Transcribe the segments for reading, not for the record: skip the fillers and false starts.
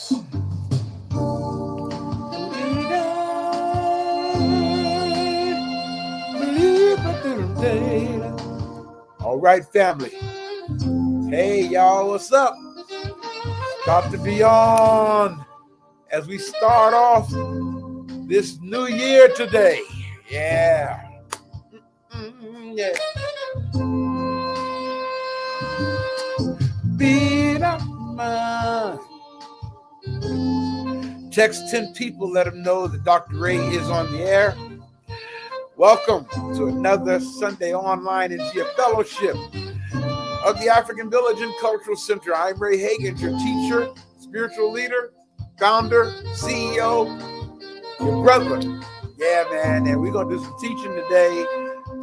All right, family. Hey, y'all, what's up? About to be on as we start off this new year today. Yeah. Yeah. Beat up, man. Text 10 people, let them know that Dr. Ray is on the air. Welcome to another Sunday online NJIA fellowship of the African Village and Cultural Center. I'm Ray Hagins, your teacher, spiritual leader, founder, CEO, your brother. Yeah, man, and we're going to do some teaching today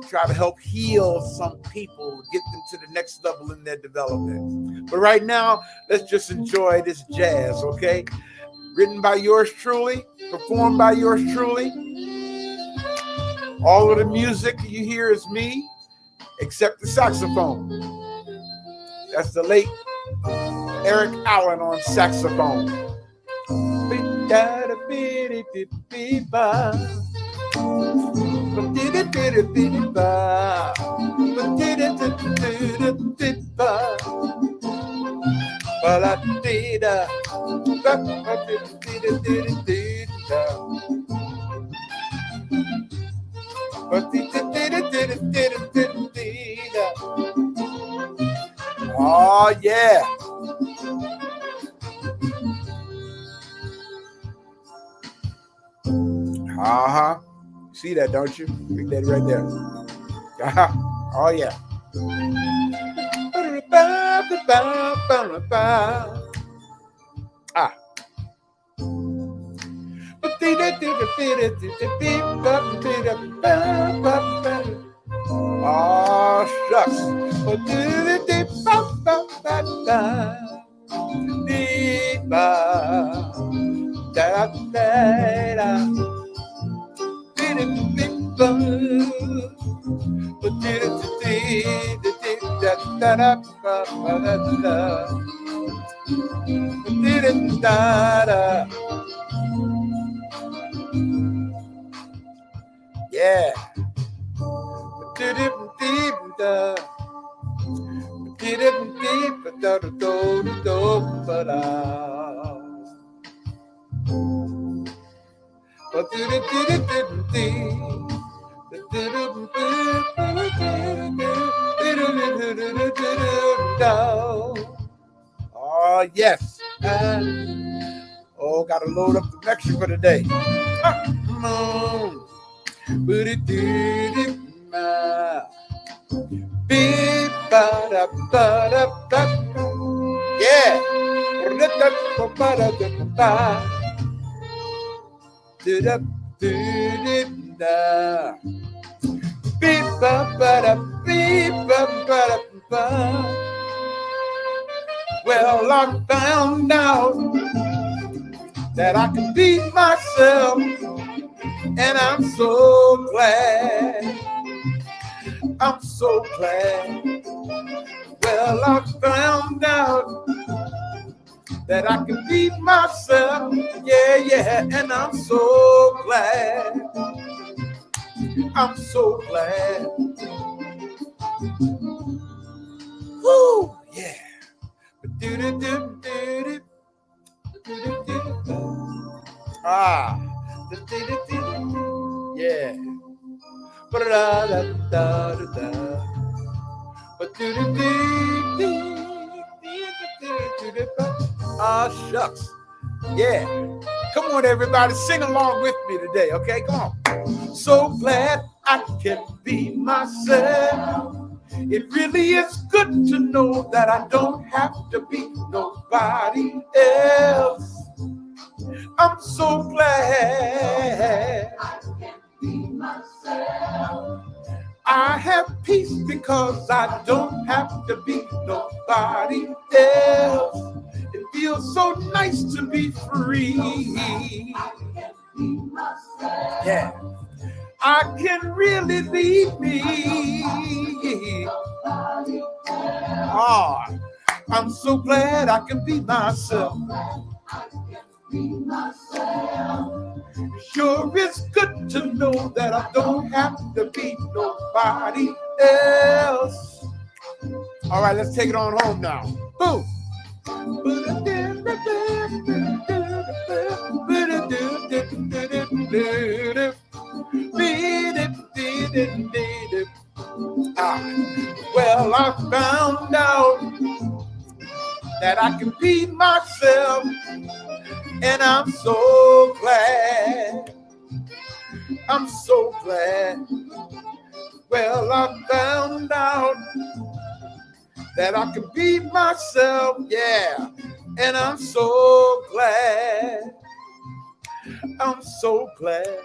to try to help heal some people, get them to the next level in their development. But right now, let's just enjoy this jazz, okay? Written by yours truly, performed by yours truly. All of the music you hear is me, except the saxophone. That's the late Eric Allen on saxophone. Oh, yeah. Uh-huh. See that, don't you? Big Daddy right there. Uh-huh. Oh, yeah. Ah. Oh, shucks. Yeah. Oh, yes. Oh, gotta load up the lecture for today. Yeah. Well, I found out that I can be myself, and I'm so glad. I'm so glad. Well, I found out that I can be myself, yeah, yeah, and I'm so glad. I'm so glad. Woo, yeah. Ah, yeah. Ah, shucks. Yeah. Come on, everybody. Sing along with me today, okay? Come on. So glad I can be myself. It really is good to know that I don't have to be nobody else. I'm so glad I can be myself. I have peace because I don't have to be nobody else. It feels so nice to be free. I can be myself. Yeah. I can really lead me. Oh, I'm so glad I can be myself. Sure, it's good to know that I don't have to be nobody else. All right, let's take it on home now. Boom. Well, I found out that I can be myself, and I'm so glad. I'm so glad. Well, I found out that I can be myself, yeah, and I'm so glad. I'm so glad.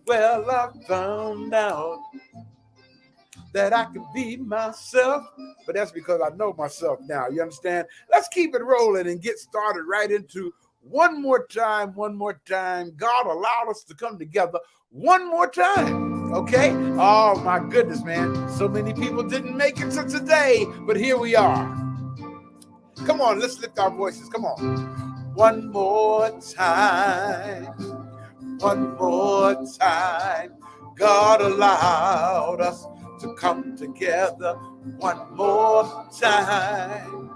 Well, I found out that I can be myself, but that's because I know myself now. You understand? Let's keep it rolling and get started right into one more time. God allowed us to come together one more time. Okay? Oh my goodness, man. So many people didn't make it to today, but here we are. Come on, let's lift our voices. Come on. One more time. One more time. God allowed us to come together one more time.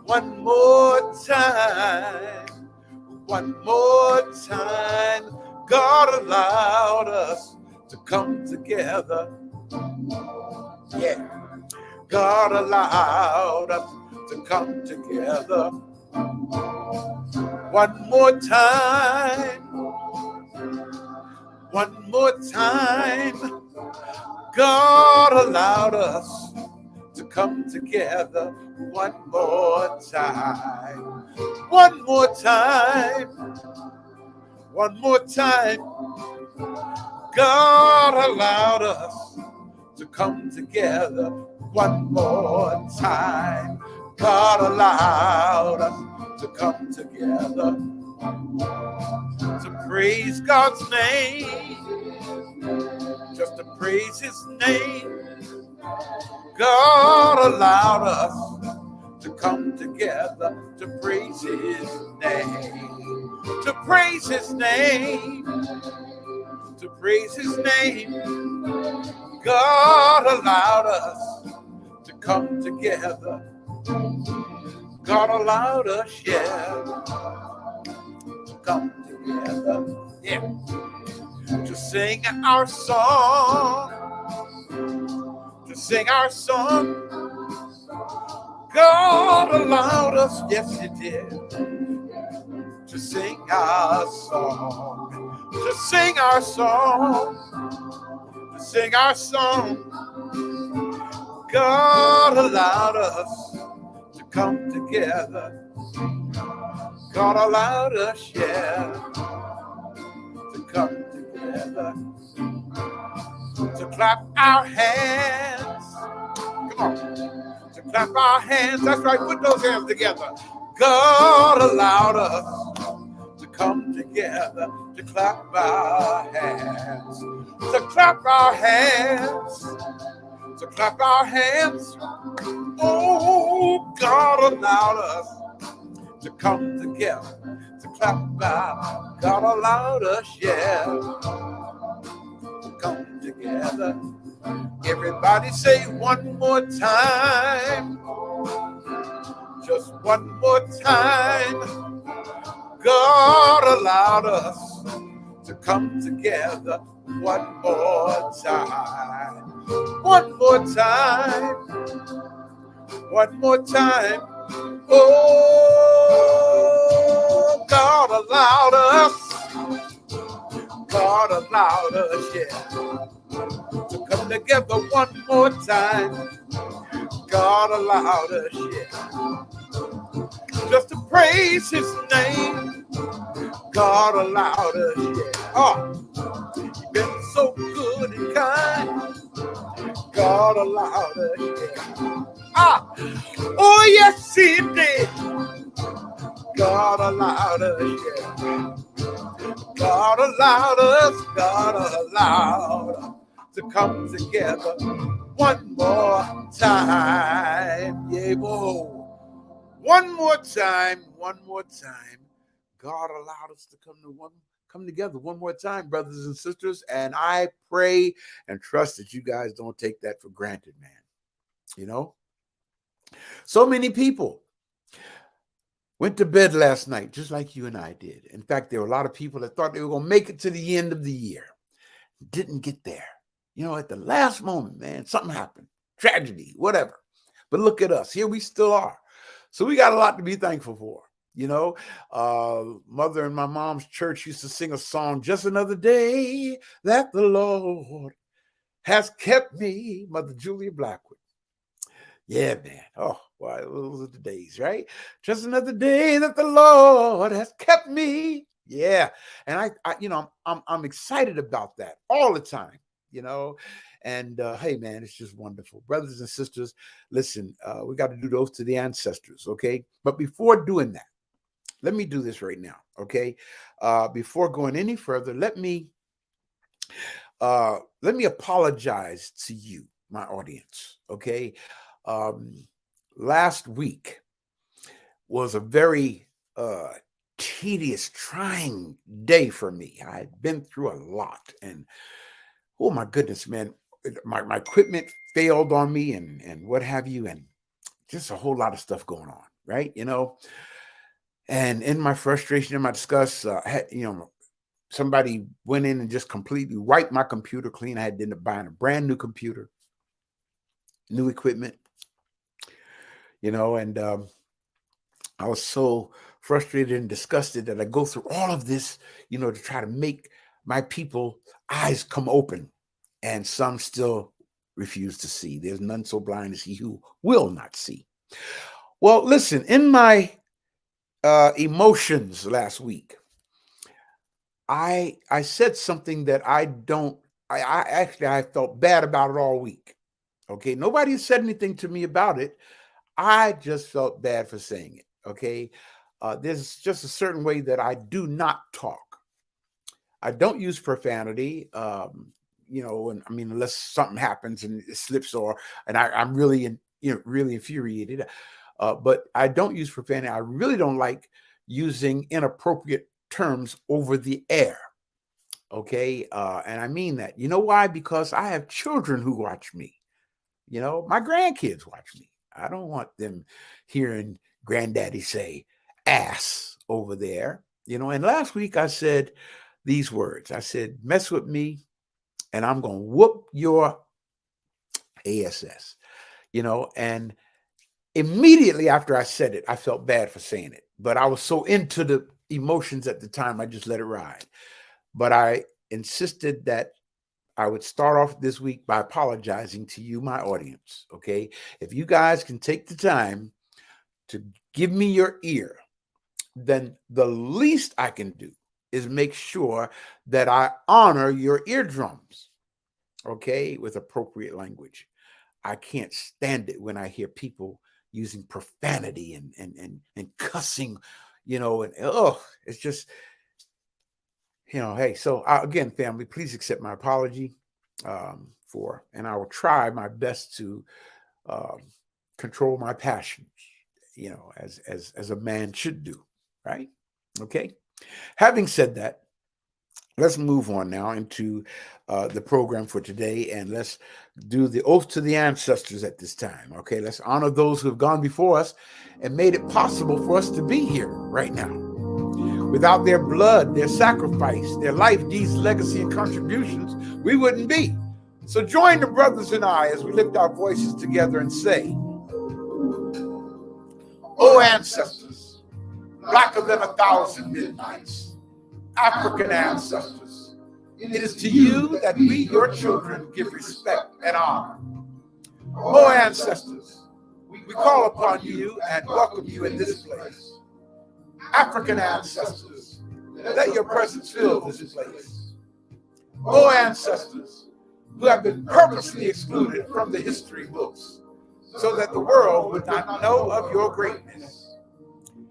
One more time. One more time. God allowed us to come together. Yeah. God allowed us to come together one more time. One more time. God allowed us to come together one more time. One more time. One more time. God allowed us to come together one more time. God allowed us to come together to praise God's name. Just to praise his name. God allowed us to come together to praise his name. To praise his name. To praise his name. God allowed us to come together. God allowed us, yeah, to come together, yeah, to sing our song. To sing our song. God allowed us, yes he did, to sing our song. To sing our song. To sing our song. God allowed us to come together. God allowed us, yeah, to come together. To clap our hands. Come on. To clap our hands. That's right. Put those hands together. God allowed us to come together to clap our hands. To clap our hands. To clap our hands. Oh, God allowed us to come together to clap our. God allowed us, yeah, to come together. Everybody say one more time. Just one more time. God allowed us to come together one more time. One more time. One more time. Oh, God allowed us. God allowed us, yeah, to come together one more time. God allowed us, yeah, just to praise his name. God allowed us, yeah. Oh, he's been so good and kind. God allowed us, yeah. Ah, oh yes he did. God allowed us, yeah. God allowed us to come together one more time. Yeah, whoa. One more time. God allowed us to come together one more time, brothers and sisters. And I pray and trust that you guys don't take that for granted, man. You know, so many people went to bed last night, just like you and I did. In fact, there were a lot of people that thought they were going to make it to the end of the year. Didn't get there. You know, at the last moment, man, something happened. Tragedy, whatever. But look at us. Here we still are. So we got a lot to be thankful for. You know, mother in my mom's church used to sing a song, just another day that the Lord has kept me. Mother Julia Blackwood. Yeah, man. Oh, why those are the days, right? Just another day that the Lord has kept me. Yeah. And I you know, I'm excited about that all the time, you know. And hey, man, it's just wonderful. Brothers and sisters, listen, we got to do those to the ancestors, okay? But before doing that, let me do this right now, okay? Before going any further, let me apologize to you, my audience, okay? Last week was a very tedious, trying day for me. I'd been through a lot, and oh my goodness, man, my equipment failed on me, and what have you, and just a whole lot of stuff going on, right? You know, and in my frustration, in my disgust, somebody went in and just completely wiped my computer clean. I had to end up buying a brand new computer, new equipment, you know, and I was so frustrated and disgusted that I go through all of this, you know, to try to make my people eyes come open, and some still refuse to see. There's none so blind as he who will not see. Well, listen, in my emotions last week, I said something that I felt bad about it all week. Okay, nobody said anything to me about it. I just felt bad for saying it. Okay, there's just a certain way that I do not talk. I don't use profanity. You know, and I mean, unless something happens and it slips, and I'm really, really infuriated. But I don't use profanity. I really don't like using inappropriate terms over the air. Okay. And I mean that. You know why? Because I have children who watch me. You know, my grandkids watch me. I don't want them hearing granddaddy say ass over there. You know, and last week I said these words. I said, mess with me and I'm going to whoop your ass. You know, and immediately after I said it, I felt bad for saying it. But I was so into the emotions at the time, I just let it ride. But I insisted that I would start off this week by apologizing to you, my audience, okay? If you guys can take the time to give me your ear, then the least I can do is make sure that I honor your eardrums, okay, with appropriate language. I can't stand it when I hear people using profanity and cussing, you know, and it's just, you know, hey, so again, family, please accept my apology and I will try my best to control my passions, you know, as a man should do, right? Okay. Having said that, let's move on now into the program for today, and let's do the oath to the ancestors at this time. Okay, let's honor those who have gone before us and made it possible for us to be here right now. Without their blood, their sacrifice, their life, deeds, legacy, and contributions, we wouldn't be. So join the brothers and I as we lift our voices together and say, "O ancestors, blacker than 1,000 midnights, African ancestors, it is to you that we, your children, give respect and honor. O ancestors, we call upon you and welcome you in this place. African ancestors, let your presence fill this place. O ancestors, who have been purposely excluded from the history books so that the world would not know of your greatness.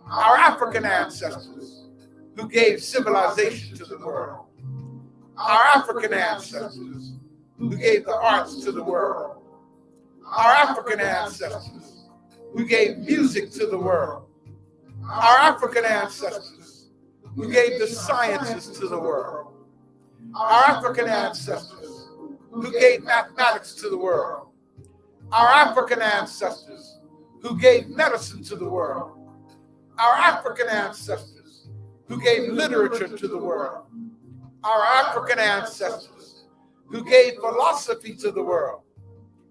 Our African ancestors, who gave civilization to the world. Our African ancestors, who gave the arts to the world. Our African ancestors, who gave music to the world. Our African ancestors who gave the sciences to the world. Our African ancestors who gave mathematics to the world. Our African ancestors who gave medicine to the world. Our African ancestors who gave literature to the world. Our African ancestors who gave philosophy to the world.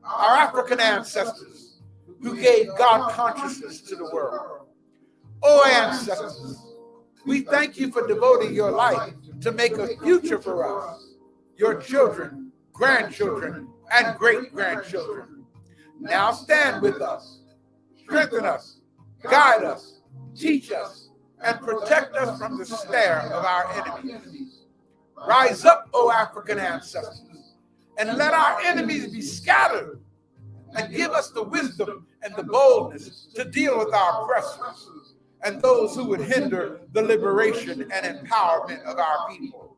Our African ancestors who gave God consciousness to the world. Oh, ancestors, we thank you for devoting your life to make a future for us, your children, grandchildren, and great-grandchildren. Now stand with us, strengthen us, guide us, teach us, and protect us from the snare of our enemies. Rise up, O African ancestors, and let our enemies be scattered, and give us the wisdom and the boldness to deal with our oppressors and those who would hinder the liberation and empowerment of our people.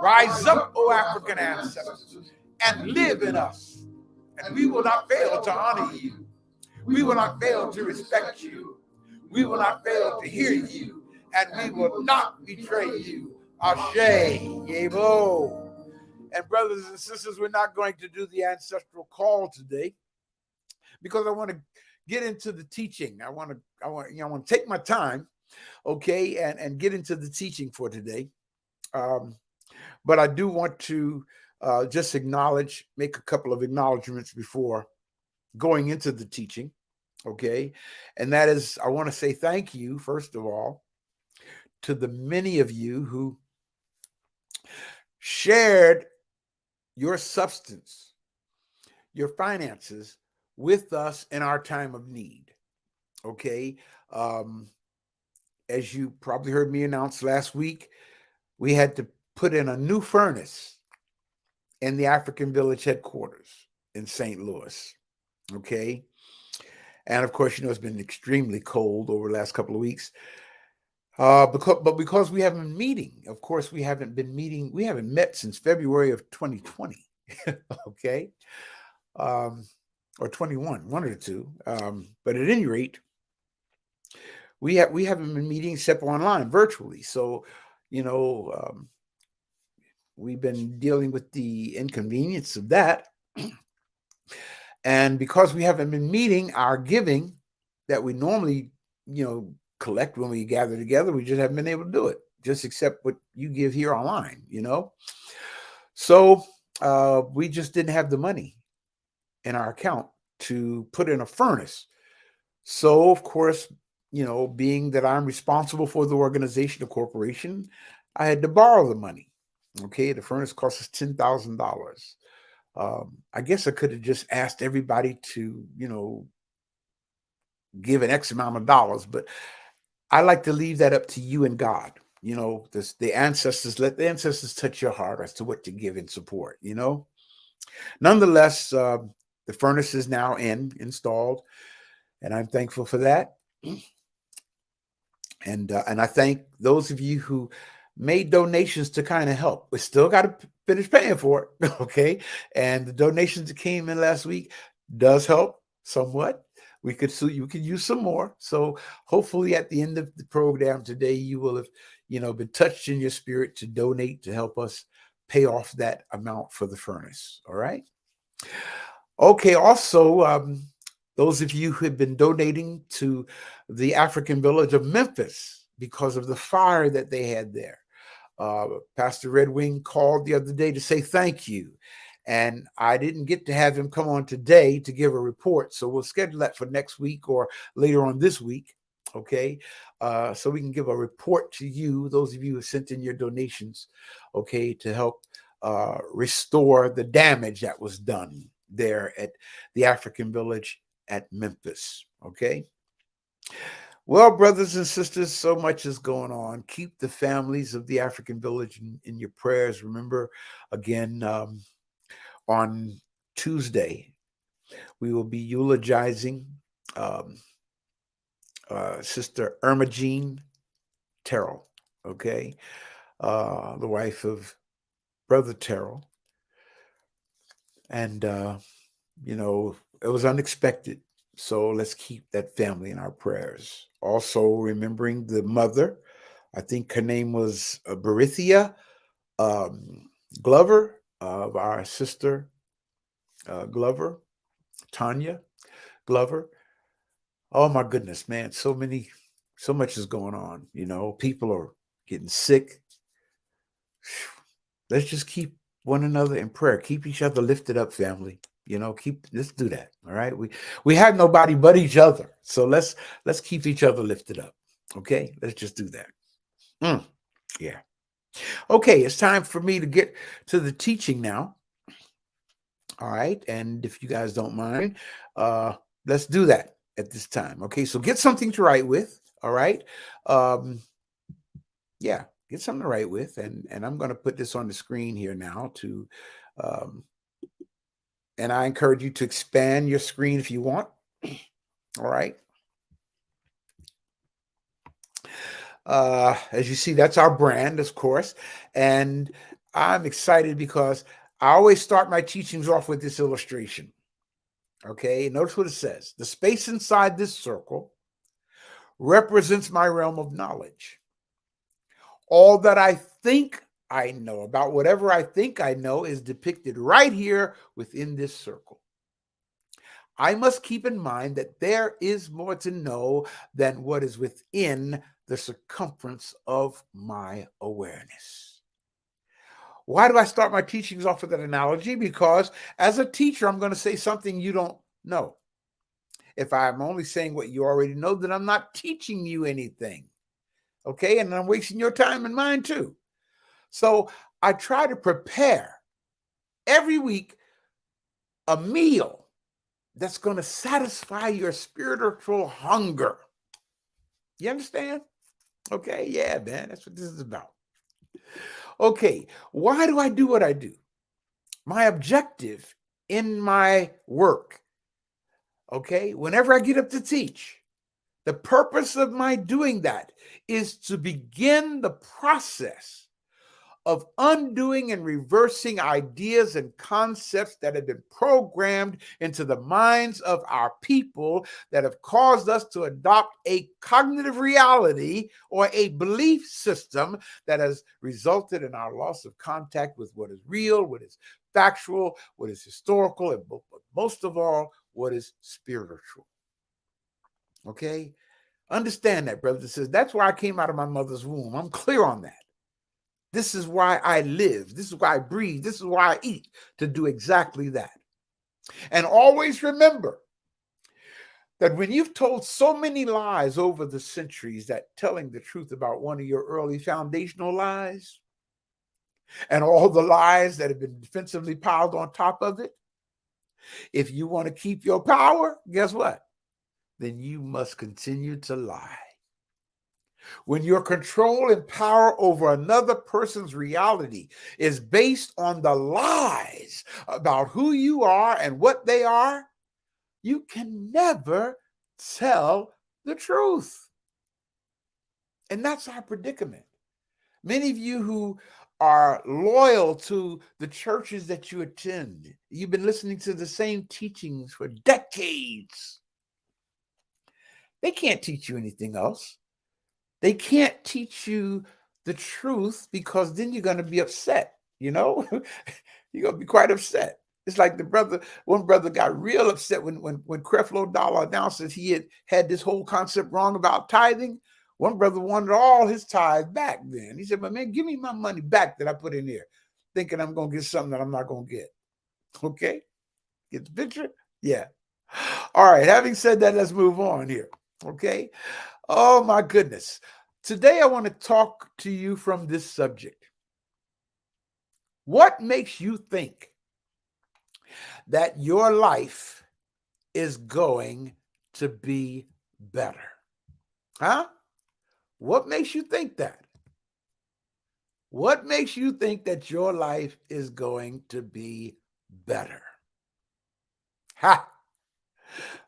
Rise up, O African ancestors, and live in us, and we will not fail to honor you. We will not fail to respect you. We will not fail to hear you, and we will not betray you. Ashe, Yebo. And brothers and sisters, we're not going to do the ancestral call today because I want to get into the teaching. I want to take my time, okay, and get into the teaching for today. But I do want to just make a couple of acknowledgments before going into the teaching, okay? And that is, I want to say thank you, first of all, to the many of you who shared your substance, your finances with us in our time of need, okay? As you probably heard me announce last week, we had to put in a new furnace in the African Village headquarters in St. Louis, okay? And of course, it's been extremely cold over the last couple of weeks. Because we haven't been meeting, of course, we haven't met since February of 2020, okay? Or 21, one of the two. But at any rate, we haven't been meeting except online, virtually. So, we've been dealing with the inconvenience of that. And because we haven't been meeting, our giving that we normally, collect when we gather together, we just haven't been able to do it, just accept what you give here online, So we just didn't have the money in our account to put in a furnace. So, of course, being that I'm responsible for the organization, the corporation, I had to borrow the money. Okay, the furnace cost us $10,000. I guess I could have just asked everybody to, give an X amount of dollars, but I like to leave that up to you and God. The ancestors, let the ancestors touch your heart as to what to give in support, Nonetheless, the furnace is now installed, and I'm thankful for that. And I thank those of you who made donations to kind of help. We still got to finish paying for it, okay? And the donations that came in last week does help somewhat. You could use some more. So hopefully at the end of the program today, you will have, been touched in your spirit to donate to help us pay off that amount for the furnace. All right. Okay. Also, those of you who have been donating to the African village of Memphis because of the fire that they had there. Pastor Red Wing called the other day to say thank you. And I didn't get to have him come on today to give a report. So we'll schedule that for next week or later on this week. Okay. So we can give a report to you, those of you who sent in your donations, okay, to help restore the damage that was done there at the African village at Memphis. Okay. Well, brothers and sisters, so much is going on. Keep the families of the African village in your prayers. Remember, again, on Tuesday, we will be eulogizing Sister Irma Jean Terrell, okay? The wife of Brother Terrell. And, it was unexpected. So let's keep that family in our prayers. Also, remembering the mother, I think her name was Berithia Glover, of our sister Glover, Tanya Glover. Oh my goodness, man. So much is going on. People are getting sick. Let's just keep one another in prayer. Keep each other lifted up, family. Let's do that. All right. We have nobody but each other. So let's keep each other lifted up. Okay. Let's just do that. Yeah. Okay. It's time for me to get to the teaching now. All right. And if you guys don't mind, let's do that at this time. Okay. So get something to write with. All right. Yeah. Get something to write with. And I'm going to put this on the screen here now to, and I encourage you to expand your screen if you want. All right. As you see, that's our brand, of course. And I'm excited because I always start my teachings off with this illustration. Okay. Notice what it says. The space inside this circle represents my realm of knowledge. All that I think I know about whatever I think I know is depicted right here within this circle. I must keep in mind that there is more to know than what is within the circumference of my awareness. Why do I start my teachings off with that analogy? Because as a teacher, I'm going to say something you don't know. If I'm only saying what you already know, then I'm not teaching you anything. Okay. And I'm wasting your time and mine too. So I try to prepare every week a meal that's going to satisfy your spiritual hunger. You understand? Okay. Yeah, man. That's what this is about. Okay. Why do I do what I do? My objective in my work, okay, whenever I get up to teach, the purpose of my doing that is to begin the process of undoing and reversing ideas and concepts that have been programmed into the minds of our people that have caused us to adopt a cognitive reality or a belief system that has resulted in our loss of contact with what is real, what is factual, what is historical, and most of all, what is spiritual. Okay? Understand that, brothers and sisters. That's why I came out of my mother's womb. I'm clear on that. This is why I live. This is why I breathe. This is why I eat, to do exactly that. And always remember that when you've told so many lies over the centuries, that telling the truth about one of your early foundational lies and all the lies that have been defensively piled on top of it, if you want to keep your power, guess what? Then you must continue to lie. When your control and power over another person's reality is based on the lies about who you are and what they are, you can never tell the truth. And that's our predicament. Many of you who are loyal to the churches that you attend, you've been listening to the same teachings for decades. They can't teach you anything else. They can't teach you the truth, because then you're going to be upset, You're going to be quite upset. It's like one brother got real upset when Creflo Dollar announced that he had this whole concept wrong about tithing. One brother wanted all his tithes back then. He said, "But man, give me my money back that I put in here, thinking I'm going to get something that I'm not going to get." Okay? Get the picture? Yeah. All right. Having said that, let's move on here. Okay? Oh, my goodness. Today, I want to talk to you from this subject. What makes you think that your life is going to be better? Huh? What makes you think that? What makes you think that your life is going to be better? Ha!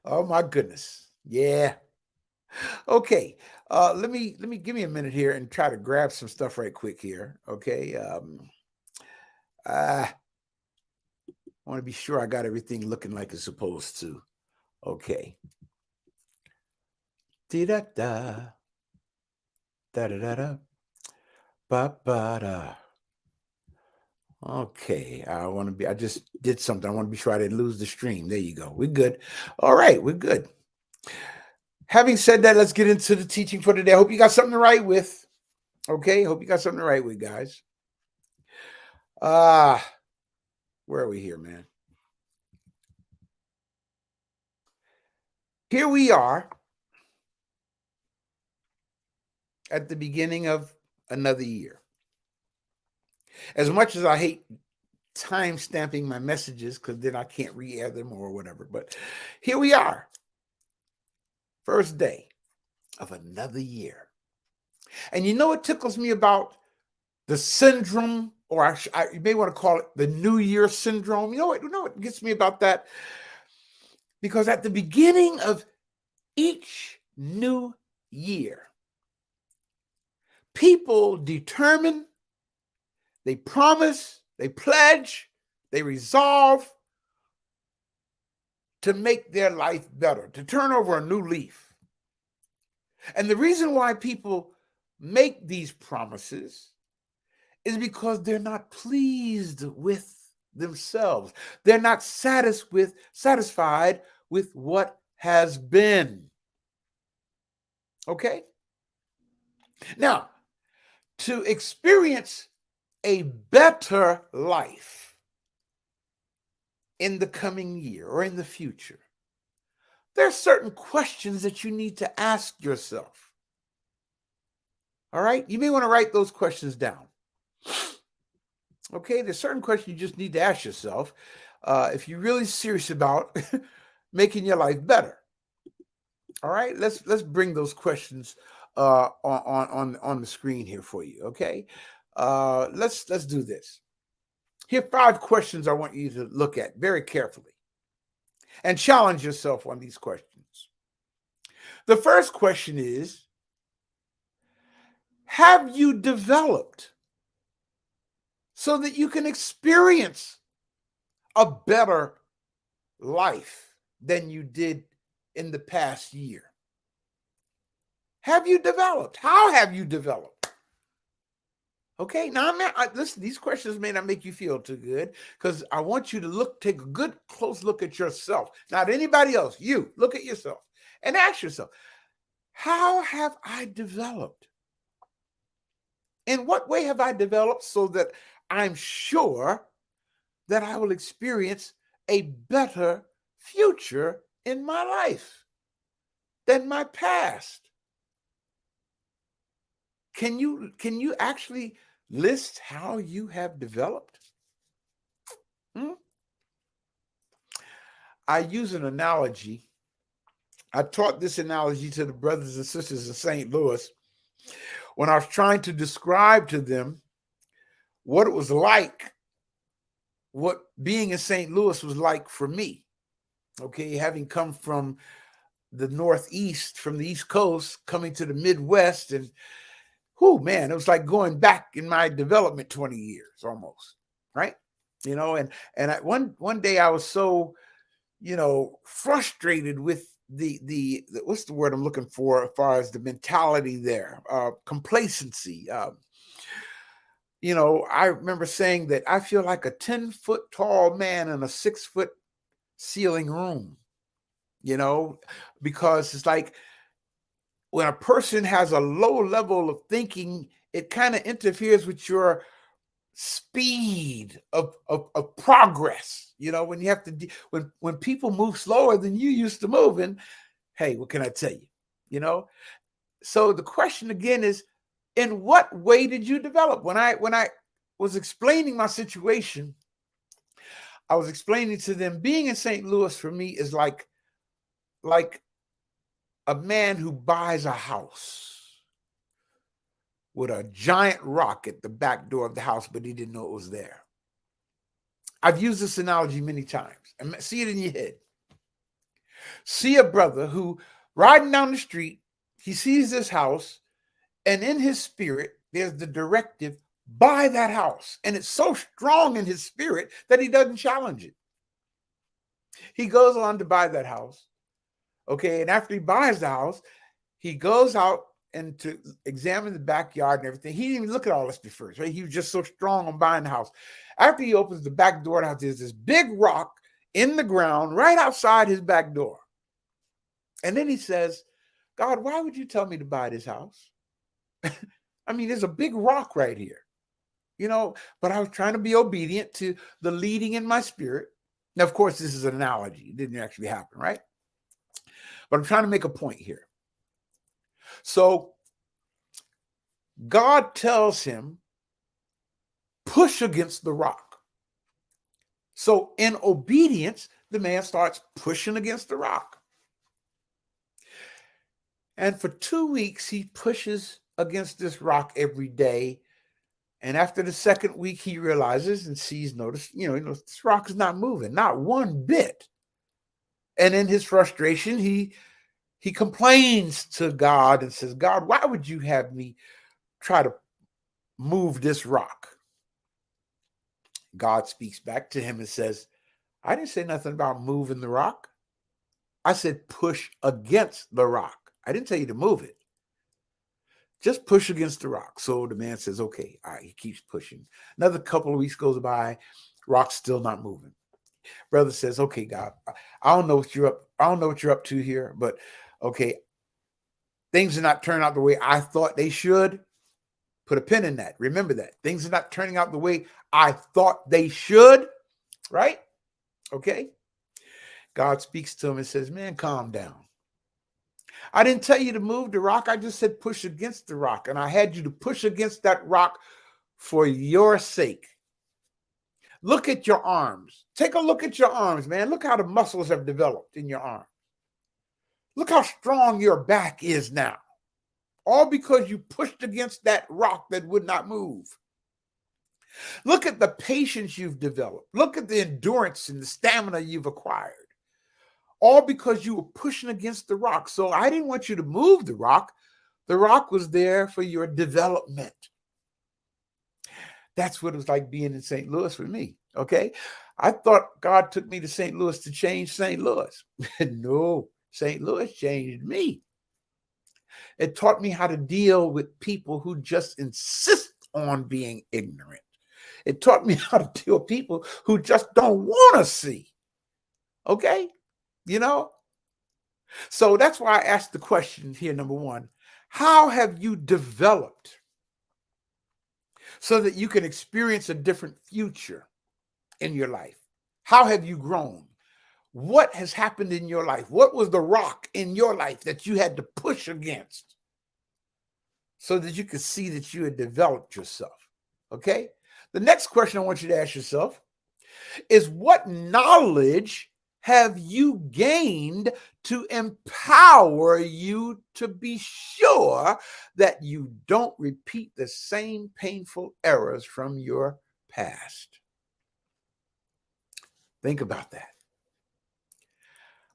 Oh, my goodness. Yeah. Okay. Let me give me a minute here and try to grab some stuff right quick here. Okay. I want to be sure I got everything looking like it's supposed to. Okay. Da-da-da. Da-da-da-da. Ba-ba-da. Okay, I just did something. I want to be sure I didn't lose the stream. There you go. We're good. All right, we're good. Having said that, let's get into the teaching for today. I hope you got something to write with. Okay, hope you got something to write with, guys. Where are we here, man? Here we are at the beginning of another year. As much as I hate time stamping my messages because then I can't re-air them or whatever, but here we are. First day of another year. And you know what tickles me about the syndrome, or you may want to call it the New Year syndrome? You know what gets me about that? Because at the beginning of each new year, people determine, they promise, they pledge, they resolve to make their life better, to turn over a new leaf. And the reason why people make these promises is because they're not pleased with themselves. They're not satisfied with what has been. Okay? Now, to experience a better life in the coming year or in the future, there are certain questions that you need to ask yourself. All right? You may want to write those questions down. Okay? There's certain questions you just need to ask yourself if you're really serious about making your life better. All right? Let's bring those questions on the screen here for you. Okay? Let's do this. Here are 5 questions I want you to look at very carefully and challenge yourself on these questions. The first question is, have you developed so that you can experience a better life than you did in the past year? Have you developed? How have you developed? Okay, now listen, these questions may not make you feel too good because I want you to take a good close look at yourself, not anybody else. You look at yourself and ask yourself, how have I developed? In what way have I developed so that I'm sure that I will experience a better future in my life than my past? Can you actually list how you have developed? I use an analogy. I taught this analogy to the brothers and sisters in St. Louis when I was trying to describe to them what it was like, what being in St. Louis was like for me. Okay, having come from the Northeast, from the East Coast, coming to the Midwest, and man, it was like going back in my development 20 years almost, right? One day I was so, frustrated with the what's the word I'm looking for as far as the mentality there, complacency. I remember saying that I feel like a 10-foot tall man in a 6-foot ceiling room, because it's like when a person has a low level of thinking, it kind of interferes with your speed of progress. When you have to when people move slower than you used to move, and hey, what can I tell you? So the question again is, in what way did you develop? When I was explaining my situation, I was explaining to them being in St. Louis for me is like a man who buys a house with a giant rock at the back door of the house, but he didn't know it was there. I've used this analogy many times. And see it in your head. See a brother who riding down the street, he sees this house, and in his spirit, there's the directive, buy that house. And it's so strong in his spirit that he doesn't challenge it. He goes on to buy that house. Okay. And after he buys the house, he goes out and to examine the backyard and everything. He didn't even look at all this before, right? He was just so strong on buying the house. After he opens the back door of the house, there's this big rock in the ground right outside his back door. And then he says, God, why would you tell me to buy this house? I mean, there's a big rock right here, but I was trying to be obedient to the leading in my spirit. Now, of course, this is an analogy. It didn't actually happen, right? But I'm trying to make a point here. So God tells him, push against the rock. So in obedience, the man starts pushing against the rock. And for 2 weeks, he pushes against this rock every day. And after the second week, he realizes and notice, this rock is not moving, not one bit. And in his frustration, he complains to God and says, God, why would you have me try to move this rock? God speaks back to him and says, I didn't say nothing about moving the rock. I said push against the rock. I didn't tell you to move it. Just push against the rock. So the man says, okay. All right, he keeps pushing. Another couple of weeks goes by, rock's still not moving. Brother says, okay, God, I don't know what you're up to here, but okay, things are not turning out the way I thought they should. Put a pin in that. Remember that. Things are not turning out the way I thought they should, right? Okay. God speaks to him and says, man, calm down. I didn't tell you to move the rock. I just said push against the rock. And I had you to push against that rock for your sake. Look at your arms. Take a look at your arms, man. Look how the muscles have developed in your arms. Look how strong your back is now. All because you pushed against that rock that would not move. Look at the patience you've developed. Look at the endurance and the stamina you've acquired. All because you were pushing against the rock. So I didn't want you to move the rock. The rock was there for your development. That's what it was like being in St. Louis with me, okay? I thought God took me to St. Louis to change St. Louis. No, St. Louis changed me. It taught me how to deal with people who just insist on being ignorant. It taught me how to deal with people who just don't want to see, okay? So that's why I asked the question here, number one, how have you developed so that you can experience a different future in your life? How have you grown? What has happened in your life? What was the rock in your life that you had to push against so that you could see that you had developed yourself? Okay? The next question I want you to ask yourself is, what knowledge have you gained to empower you to be sure that you don't repeat the same painful errors from your past? Think about that.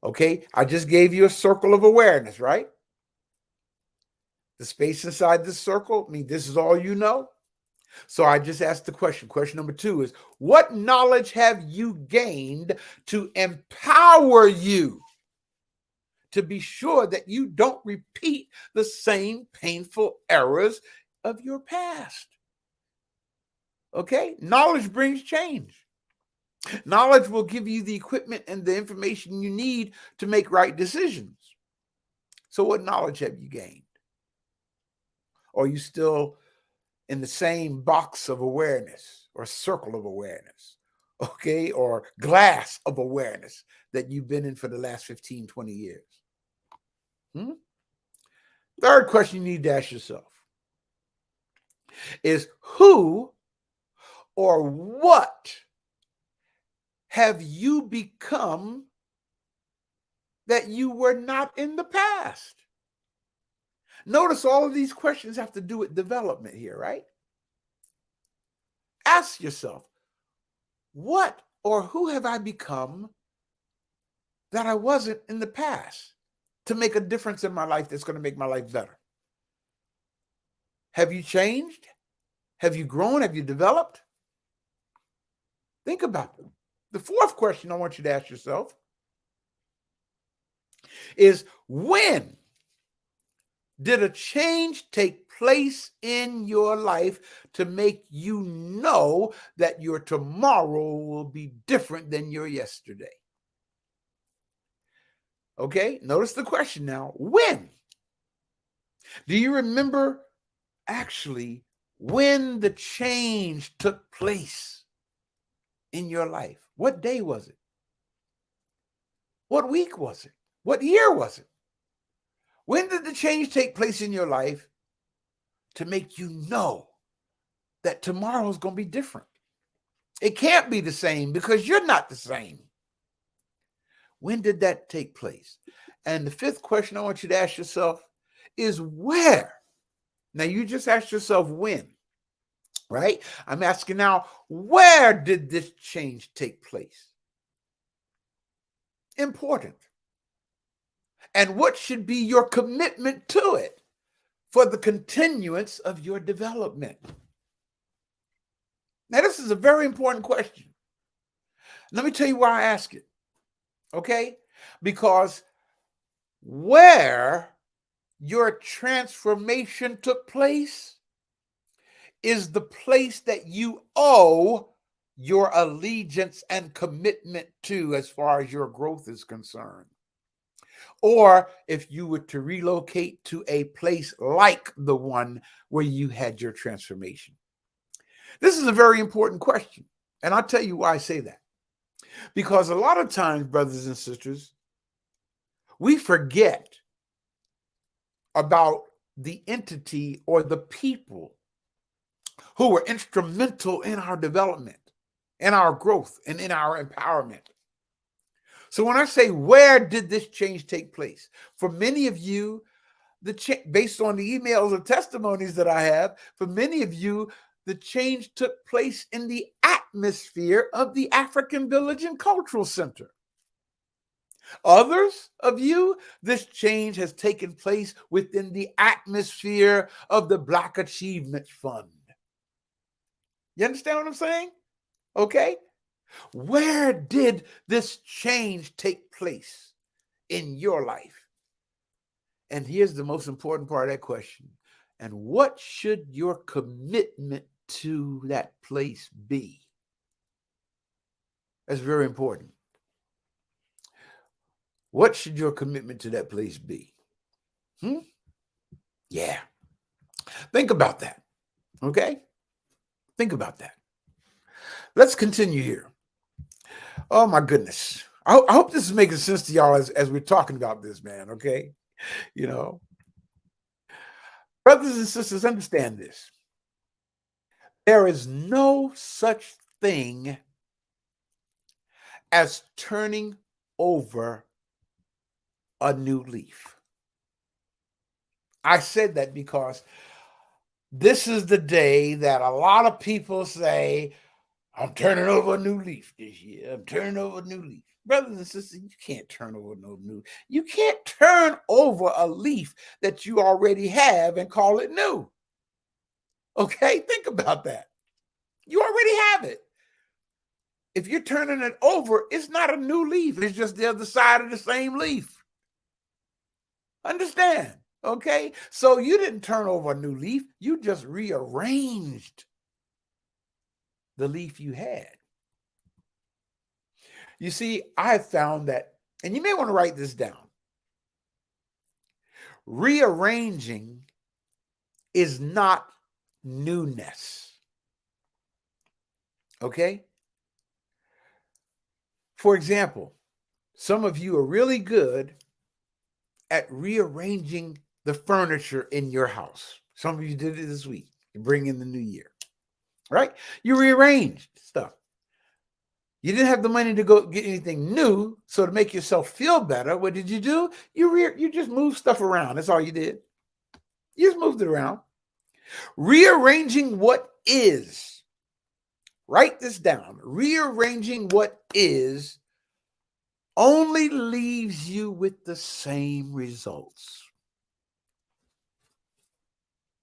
Okay, I just gave you a circle of awareness, right? The space inside this circle, I mean, this is all you know. So I just asked the question. Question number two is, what knowledge have you gained to empower you to be sure that you don't repeat the same painful errors of your past? Okay, knowledge brings change. Knowledge will give you the equipment and the information you need to make right decisions. So what knowledge have you gained? Or are you still in the same box of awareness or circle of awareness, okay, or glass of awareness that you've been in for the last 15, 20 years? Third question you need to ask yourself is, who or what have you become that you were not in the past? Notice all of these questions have to do with development here, right? Ask yourself, what or who have I become that I wasn't in the past to make a difference in my life that's going to make my life better? Have you changed? Have you grown? Have you developed? Think about them. The fourth question I want you to ask yourself is when did a change take place in your life to make you know that your tomorrow will be different than your yesterday? Okay, notice the question now. When? Do you remember actually when the change took place in your life? What day was it? What week was it? What year was it? When did the change take place in your life to make you know that tomorrow is going to be different? It can't be the same because you're not the same. When did that take place? And the fifth question I want you to ask yourself is where? Now, you just asked yourself when, right? I'm asking now, where did this change take place? Important. And what should be your commitment to it for the continuance of your development? Now, this is a very important question. Let me tell you why I ask it, okay? Because where your transformation took place is the place that you owe your allegiance and commitment to as far as your growth is concerned. Or if you were to relocate to a place like the one where you had your transformation. This is a very important question. And I'll tell you why I say that. Because a lot of times, brothers and sisters, we forget about the entity or the people who were instrumental in our development, in our growth, and in our empowerment. So when I say, where did this change take place? For many of you, based on the emails or testimonies that I have, for many of you, the change took place in the atmosphere of the African Village and Cultural Center. Others of you, this change has taken place within the atmosphere of the Black Achievement Fund. You understand what I'm saying? Okay. Where did this change take place in your life? And here's the most important part of that question. And what should your commitment to that place be? That's very important. What should your commitment to that place be? Yeah. Think about that. Okay? Think about that. Let's continue here. Oh, my goodness. I hope this is making sense to y'all as we're talking about this, man. Okay? You know, brothers and sisters, understand this. There is no such thing as turning over a new leaf. I said that because this is the day that a lot of people say, I'm turning over a new leaf this year. I'm turning over a new leaf. Brothers and sisters, you can't turn over no new. You can't turn over a leaf that you already have and call it new. Okay, think about that. You already have it. If you're turning it over, it's not a new leaf. It's just the other side of the same leaf. Understand? Okay, so you didn't turn over a new leaf. You just rearranged the leaf you had. You see, I have found that, and you may want to write this down. Rearranging is not newness. Okay? For example, some of you are really good at rearranging the furniture in your house. Some of you did it this week. You bring in the new year, right? You rearranged stuff. You didn't have the money to go get anything new, so to make yourself feel better, what did you do? You just moved stuff around. That's all you did. You just moved it around. Rearranging what is. Write this down. Rearranging what is only leaves you with the same results.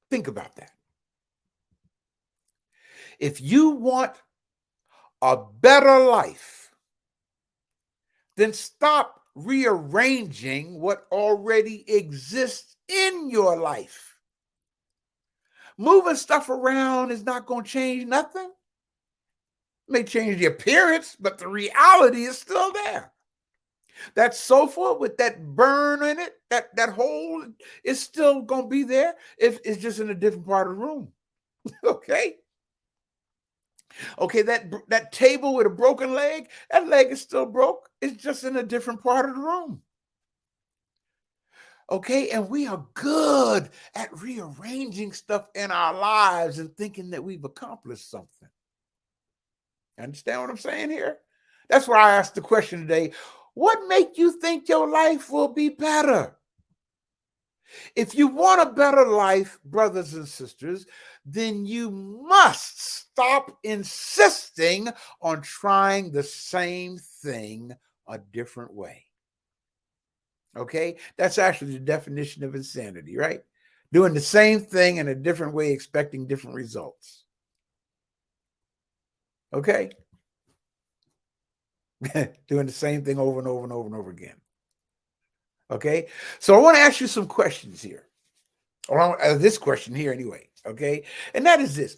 Think about that. If you want a better life, then stop rearranging what already exists in your life. Moving stuff around is not going to change nothing. It may change the appearance, but the reality is still there. That sofa with that burn in it, that hole is still going to be there if it's just in a different part of the room. Okay? Okay, that table with a broken leg, that leg is still broke. It's just in a different part of the room. Okay, and we are good at rearranging stuff in our lives and thinking that we've accomplished something. Understand what I'm saying here? That's why I asked the question today, what make you think your life will be better? If you want a better life, brothers and sisters, then you must stop insisting on trying the same thing a different way. Okay? That's actually the definition of insanity, right? Doing the same thing in a different way, expecting different results. Okay? Doing the same thing over and over and over and over again. Okay? So I want to ask you some questions here. Or this question here anyway. Okay? And that is this.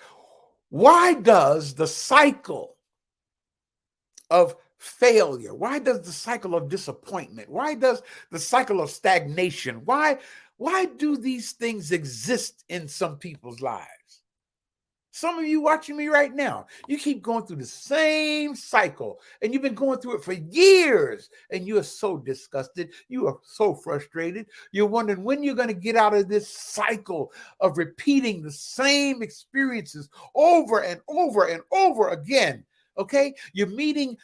Why does the cycle of failure, why does the cycle of disappointment, why does the cycle of stagnation, why do these things exist in some people's lives? Some of you watching me right now, you keep going through the same cycle and you've been going through it for years and you are so disgusted. You are so frustrated. You're wondering when you're going to get out of this cycle of repeating the same experiences over and over and over again. Okay? You're meeting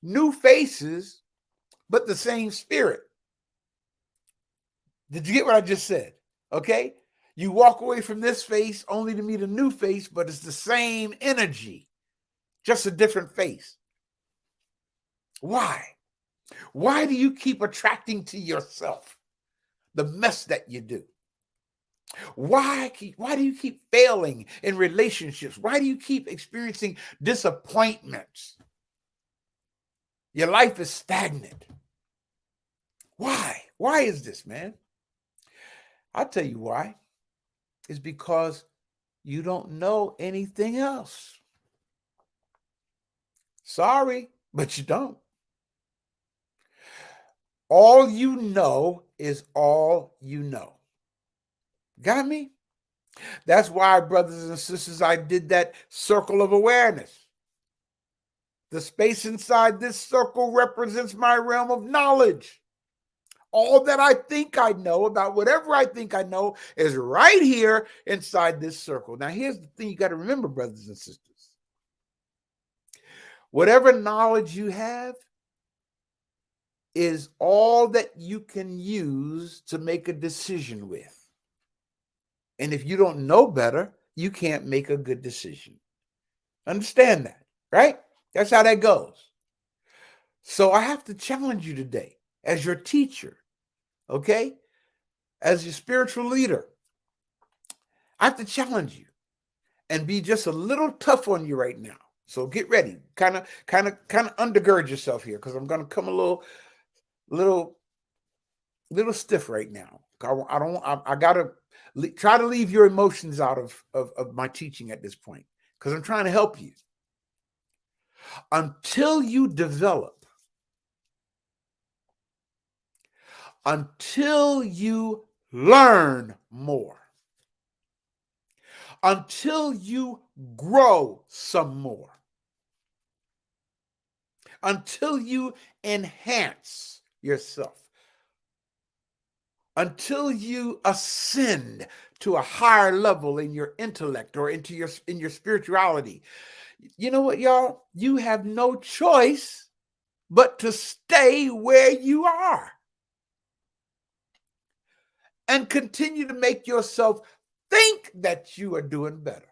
new faces, but the same spirit. Did you get what I just said? Okay? You walk away from this face only to meet a new face, but it's the same energy, just a different face. Why? Why do you keep attracting to yourself the mess that you do? Why do you keep failing in relationships? Why do you keep experiencing disappointments? Your life is stagnant. Why? Why is this, man? I'll tell you why. It's because you don't know anything else. Sorry, but you don't. All you know is all you know. Got me? That's why, brothers and sisters, I did that circle of awareness. The space inside this circle represents my realm of knowledge. All that I think I know about whatever I think I know is right here inside this circle. Now, here's the thing you got to remember, brothers and sisters. Whatever knowledge you have is all that you can use to make a decision with. And if you don't know better, you can't make a good decision. Understand that, right? That's how that goes. So I have to challenge you today as your teacher. Okay? As your spiritual leader, I have to challenge you and be just a little tough on you right now. So get ready. Kind of undergird yourself here because I'm going to come a little stiff right now. I got to try to leave your emotions out of my teaching at this point because I'm trying to help you. Until you develop, until you learn more, until you grow some more, until you enhance yourself, until you ascend to a higher level in your intellect or in your spirituality. You know what, y'all? You have no choice but to stay where you are and continue to make yourself think that you are doing better.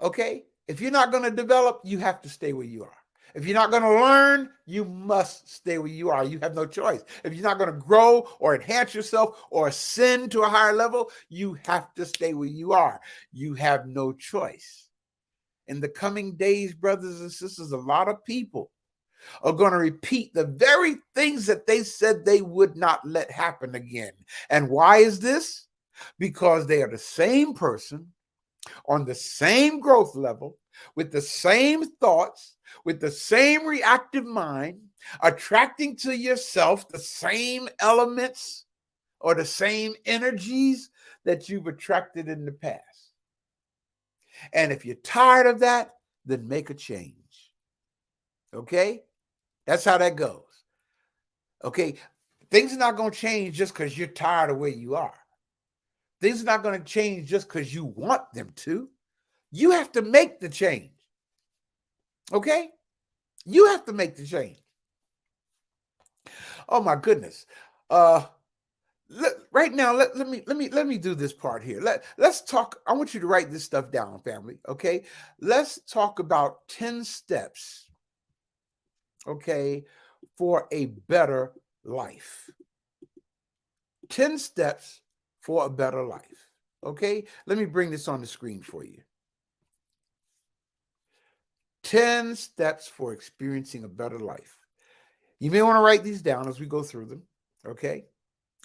Okay? If you're not going to develop, you have to stay where you are. If you're not going to learn, you must stay where you are. You have no choice. If you're not going to grow or enhance yourself or ascend to a higher level, you have to stay where you are. You have no choice. In the coming days, brothers and sisters, a lot of people are going to repeat the very things that they said they would not let happen again. And why is this? Because they are the same person on the same growth level, with the same thoughts, with the same reactive mind, attracting to yourself the same elements or the same energies that you've attracted in the past. And if you're tired of that, then make a change. Okay? That's how that goes. Okay? Things are not going to change just because you're tired of where you are. Things are not going to change just because you want them to. You have to make the change. Okay? You have to make the change. Oh my goodness. Right now, let me do this part here. Let's talk. I want you to write this stuff down, family. Okay? Let's talk about 10 steps, okay, for a better life. 10 steps for a better life. Okay? Let me bring this on the screen for you. 10 steps for experiencing a better life. You may want to write these down as we go through them. Okay?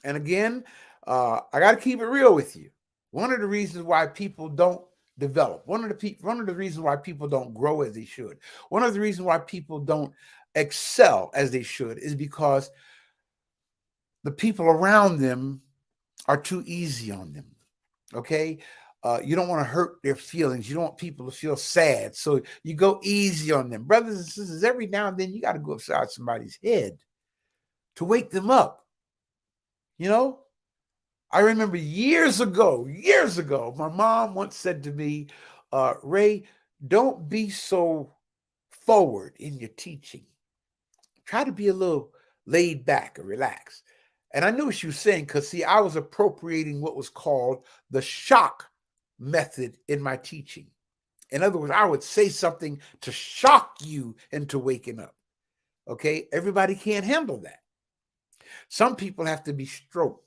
And again, I got to keep it real with you. One of the reasons why people don't develop, one of the reasons why people don't grow as they should, one of the reasons why people don't excel as they should is because the people around them are too easy on them. Okay? You don't want to hurt their feelings. You don't want people to feel sad. So you go easy on them. Brothers and sisters, every now and then you got to go upside somebody's head to wake them up. You know? I remember years ago, my mom once said to me, Ray, don't be so forward in your teaching. Try to be a little laid back and relaxed. And I knew what she was saying because, see, I was appropriating what was called the shock method in my teaching. In other words, I would say something to shock you into waking up. Okay? Everybody can't handle that. Some people have to be stroked.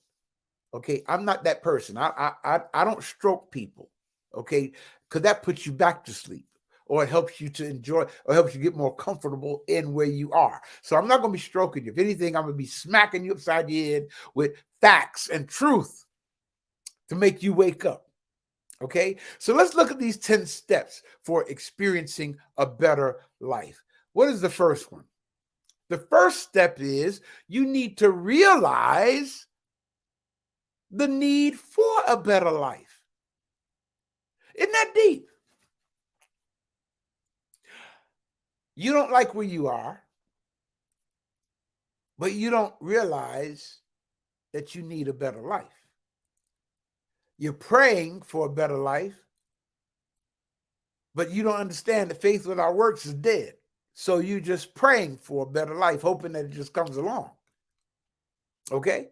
Okay? I'm not that person. I don't stroke people. Okay? Because that puts you back to sleep, or it helps you to enjoy, or helps you get more comfortable in where you are. So I'm not going to be stroking you. If anything, I'm going to be smacking you upside the head with facts and truth to make you wake up. Okay? So let's look at these 10 steps for experiencing a better life. What is the first one? The first step is you need to realize the need for a better life. Isn't that deep? You don't like where you are, but you don't realize that you need a better life. You're praying for a better life, but you don't understand that faith without works is dead. So you're just praying for a better life, hoping that it just comes along. Okay?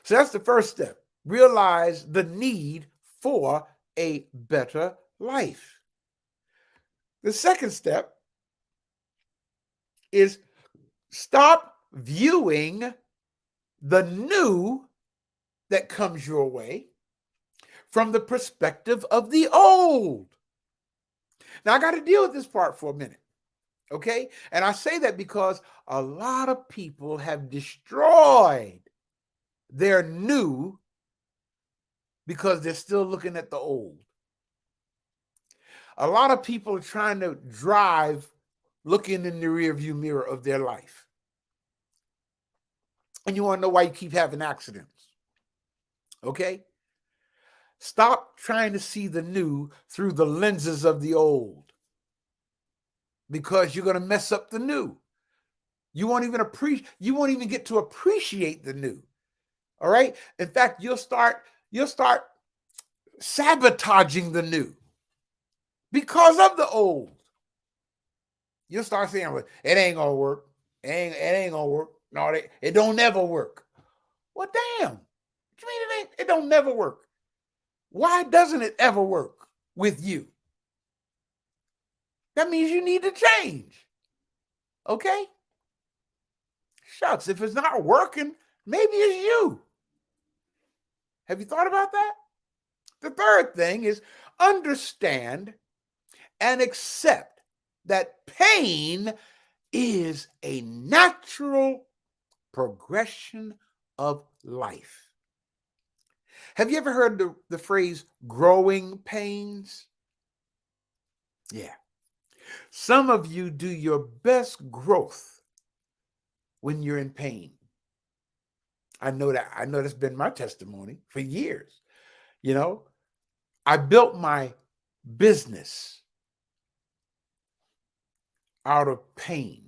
So that's the first step. Realize the need for a better life. The second step is stop viewing the new that comes your way from the perspective of the old. Now, I got to deal with this part for a minute, okay? And I say that because a lot of people have destroyed their new because they're still looking at the old. A lot of people are trying to drive looking in the rearview mirror of their life. And you want to know why you keep having accidents, okay? Stop trying to see the new through the lenses of the old, because you're going to mess up the new. You won't even get to appreciate the new. All right? In fact, you'll start sabotaging the new because of the old. You'll start saying, well, it ain't going to work. It ain't going to work. No, it don't never work. Well, damn. What you mean it don't never work? Why doesn't it ever work with you? That means you need to change. Okay? Shucks, if it's not working, maybe it's you. Have you thought about that? The third thing is understand and accept that pain is a natural progression of life. Have you ever heard the phrase growing pains? Yeah. Some of you do your best growth when you're in pain. I know that. I know that's been my testimony for years. You know, I built my business out of pain.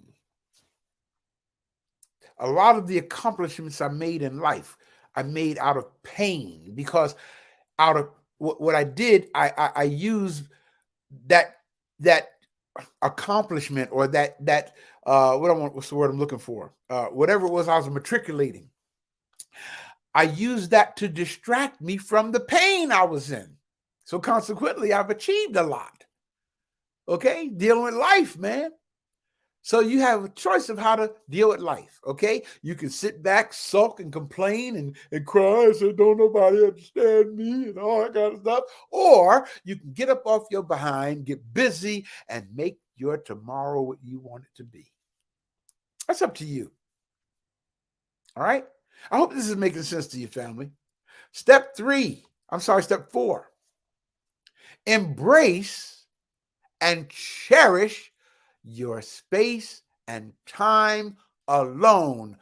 A lot of the accomplishments I made in life, I made out of pain, because out of what I did, I used that accomplishment, or what's the word I'm looking for? Whatever it was I was matriculating. I used that to distract me from the pain I was in. So consequently, I've achieved a lot. Okay, dealing with life, man. So you have a choice of how to deal with life, okay? You can sit back, sulk, and complain and cry and say, don't nobody understand me and all that kind of stuff. Or you can get up off your behind, get busy, and make your tomorrow what you want it to be. That's up to you. All right? I hope this is making sense to you, family. Step 4. Embrace and cherish your space and time alone.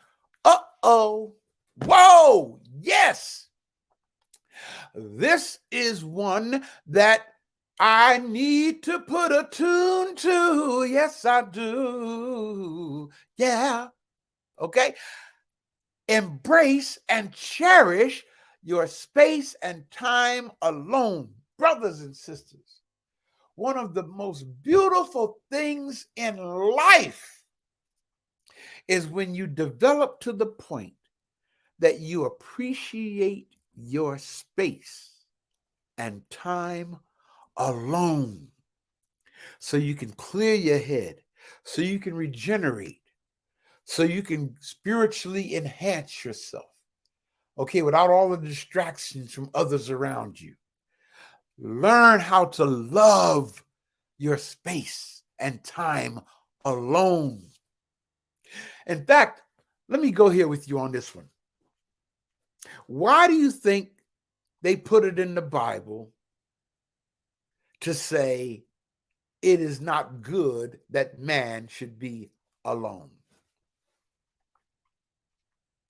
Uh-oh. Whoa. Yes. This is one that I need to put a tune to. Yes, I do. Yeah. Okay. Embrace and cherish your space and time alone. Brothers and sisters, one of the most beautiful things in life is when you develop to the point that you appreciate your space and time alone, so you can clear your head, so you can regenerate, so you can spiritually enhance yourself, okay, without all the distractions from others around you. Learn how to love your space and time alone. In fact, let me go here with you on this one. Why do you think they put it in the Bible to say it is not good that man should be alone?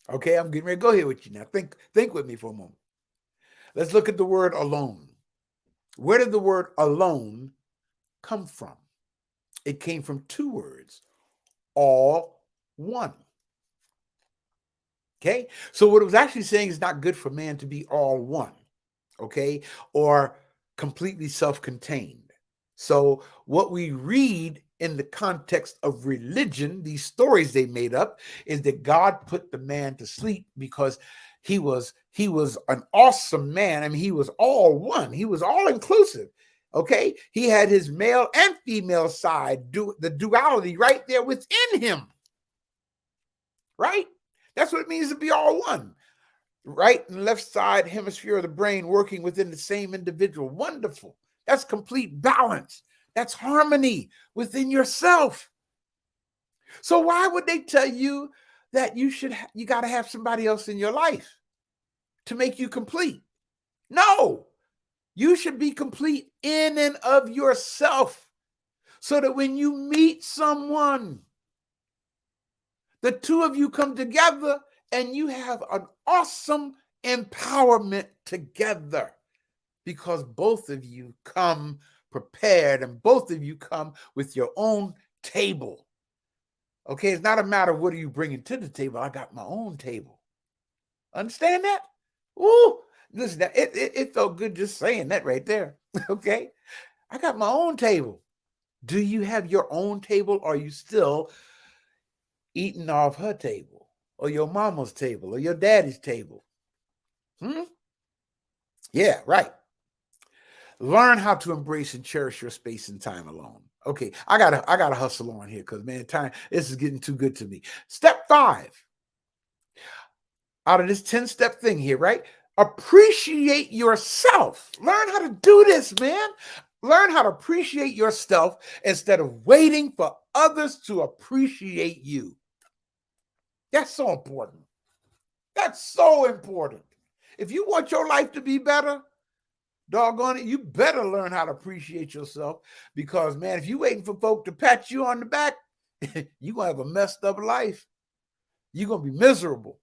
Okay, I'm getting ready to go here with you now. Think with me for a moment. Let's look at the word alone. Where did the word alone come from? It came from two words, all one. Okay, so what it was actually saying is not good for man to be all one, okay, or completely self-contained. So what we read in the context of religion, these stories they made up, is that God put the man to sleep because he was an awesome man. I mean, he was all one. He was all inclusive. Okay, he had his male and female side, the duality right there within him. Right? That's what it means to be all one. Right and left side hemisphere of the brain working within the same individual. Wonderful. That's complete balance. That's harmony within yourself. So why would they tell you that you got to have somebody else in your life to make you complete? No, you should be complete in and of yourself, so that when you meet someone, the two of you come together and you have an awesome empowerment together, because both of you come prepared and both of you come with your own table. Okay, it's not a matter of what are you bringing to the table. I got my own table. Understand that? Ooh, listen, it felt good just saying that right there. Okay, I got my own table. Do you have your own table, or are you still eating off her table, or your mama's table, or your daddy's table? Yeah, right. Learn how to embrace and cherish your space and time alone. Okay, I gotta hustle on here, because man, this is getting too good to me. Step 5 out of this 10-step thing here, right? Appreciate yourself. Learn how to do this, man. Learn how to appreciate yourself instead of waiting for others to appreciate you. That's so important. That's so important. If you want your life to be better, doggone it, you better learn how to appreciate yourself, because, man, if you're waiting for folk to pat you on the back, you're going to have a messed up life. You're going to be miserable.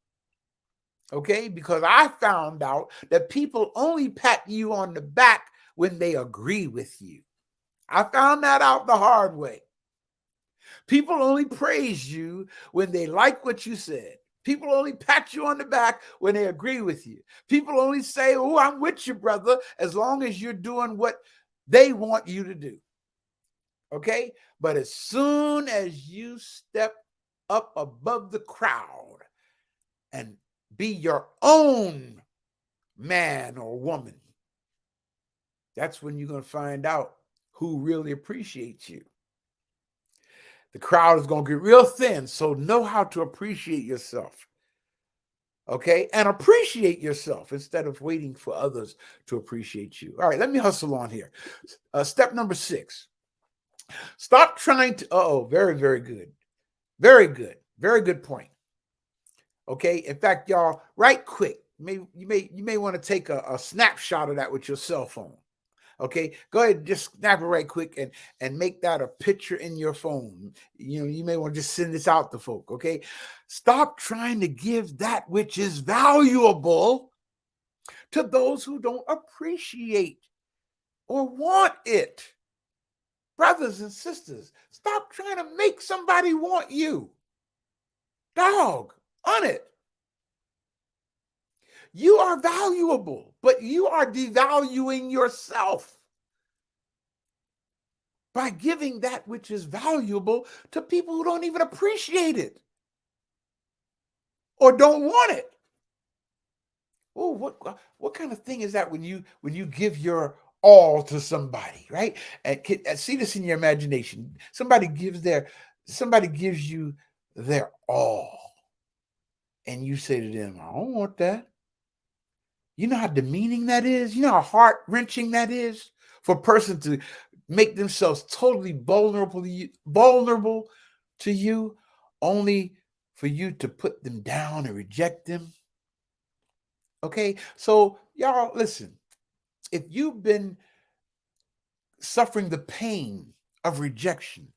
Okay? Because I found out that people only pat you on the back when they agree with you. I found that out the hard way. People only praise you when they like what you said. People only pat you on the back when they agree with you. People only say, "Oh, I'm with you, brother," as long as you're doing what they want you to do. Okay? But as soon as you step up above the crowd and be your own man or woman, that's when you're going to find out who really appreciates you. The crowd is going to get real thin, so know how to appreciate yourself. Okay? And appreciate yourself instead of waiting for others to appreciate you. All right, let me hustle on here. Step number 6. Stop trying to, very, very good. Very good. Very good point. Okay? In fact, y'all, right quick, you may want to take a snapshot of that with your cell phone. Okay, go ahead, just snap it right quick and make that a picture in your phone. You may want to just send this out to folk. Okay, stop trying to give that which is valuable to those who don't appreciate or want it. Brothers and sisters, stop trying to make somebody want you. Dog, on it. You are valuable, but you are devaluing yourself by giving that which is valuable to people who don't even appreciate it or don't want it. Oh, what kind of thing is that when you give your all to somebody, right? And see this in your imagination. Somebody gives you their all, and you say to them, "I don't want that." You know how demeaning that is? You know how heart-wrenching that is for a person to make themselves totally vulnerable to you, only for you to put them down and reject them? Okay, so y'all, listen. If you've been suffering the pain of rejection,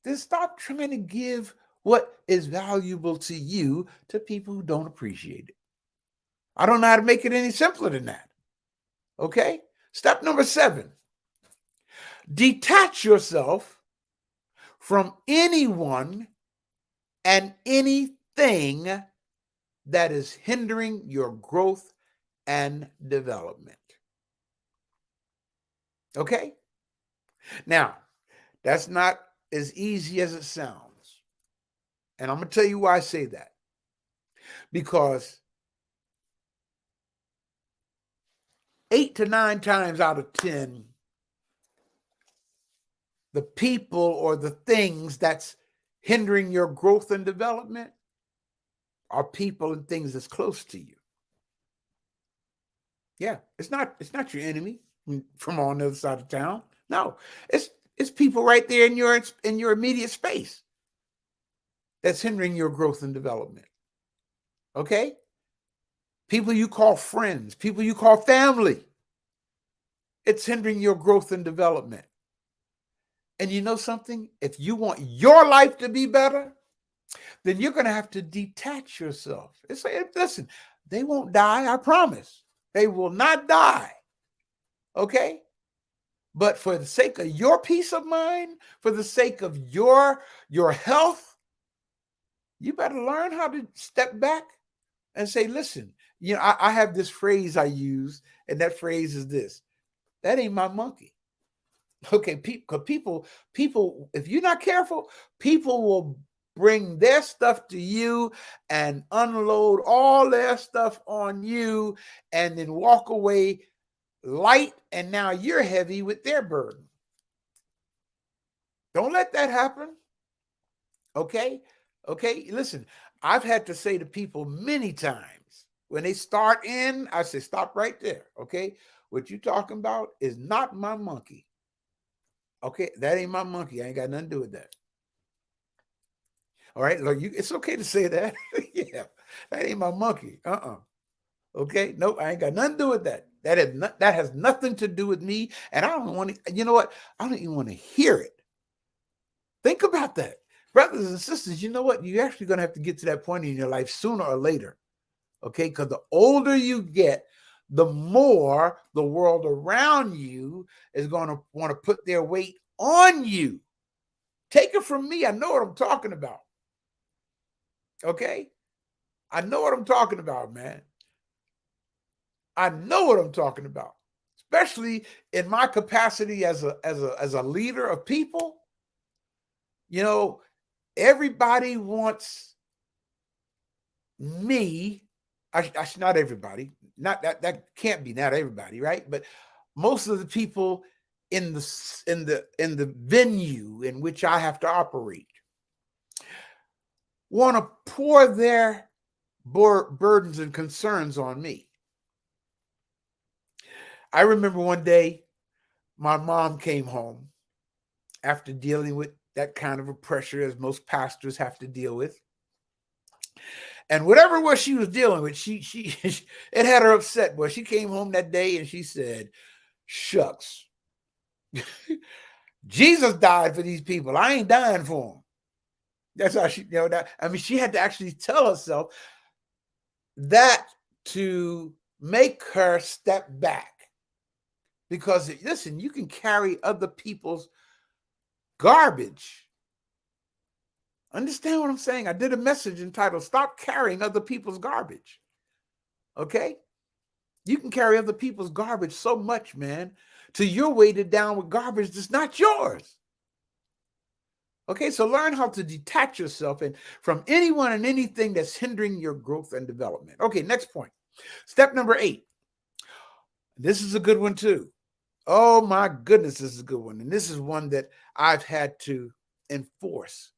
then stop trying to give what is valuable to you to people who don't appreciate it. I don't know how to make it any simpler than that. Okay? Step number 7. Detach yourself from anyone and anything that is hindering your growth and development. Okay? Now, that's not as easy as it sounds. And I'm going to tell you why I say that. Because 8 to 9 times out of 10, the people or the things that's hindering your growth and development are people and things that's close to you. Yeah, it's not your enemy from on the other side of town. No, it's people right there in your immediate space that's hindering your growth and development. Okay? People you call friends, people you call family. It's hindering your growth and development. And you know something? If you want your life to be better, then you're going to have to detach yourself. Listen, they won't die, I promise. They will not die. Okay? But for the sake of your peace of mind, for the sake of your health, you better learn how to step back and say, listen, I have this phrase I use, and that phrase is this: that ain't my monkey. Okay, people, if you're not careful, people will bring their stuff to you and unload all their stuff on you and then walk away light, and now you're heavy with their burden. Don't let that happen. Okay? Okay, listen, I've had to say to people many times when they start in, I say, stop right there. Okay? what you talking about is not my monkey. Okay, that ain't my monkey. I ain't got nothing to do with that. All right, look, it's okay to say that. Yeah, that ain't my monkey. Okay, nope, I ain't got nothing to do with that. That has nothing to do with me, and I don't want to. You know what? I don't even want to hear it. Think about that, brothers and sisters. You know what? You're actually going to have to get to that point in your life sooner or later. Okay, because the older you get, the more the world around you is going to want to put their weight on you. Take it from me. I know what I'm talking about. Okay, I know what I'm talking about, man. I know what I'm talking about, especially in my capacity as a leader of people. You know, everybody wants me. I should not everybody. Not that can't be not everybody, right? But most of the people in the venue in which I have to operate want to pour their burdens and concerns on me. I remember one day my mom came home after dealing with that kind of a pressure as most pastors have to deal with. And whatever it was she was dealing with, she it had her upset. Boy, she came home that day and she said, "Shucks, Jesus died for these people. I ain't dying for them." That's how she, that. I mean, she had to actually tell herself that to make her step back. Because listen, you can carry other people's garbage. Understand what I'm saying? I did a message entitled "Stop Carrying Other People's Garbage." Okay? You can carry other people's garbage so much, man, till you're weighted down with garbage that's not yours. Okay, so learn how to detach yourself from anyone and anything that's hindering your growth and development. Okay, next point. Step number 8. This is a good one too. Oh my goodness, this is a good one. And this is one that I've had to enforce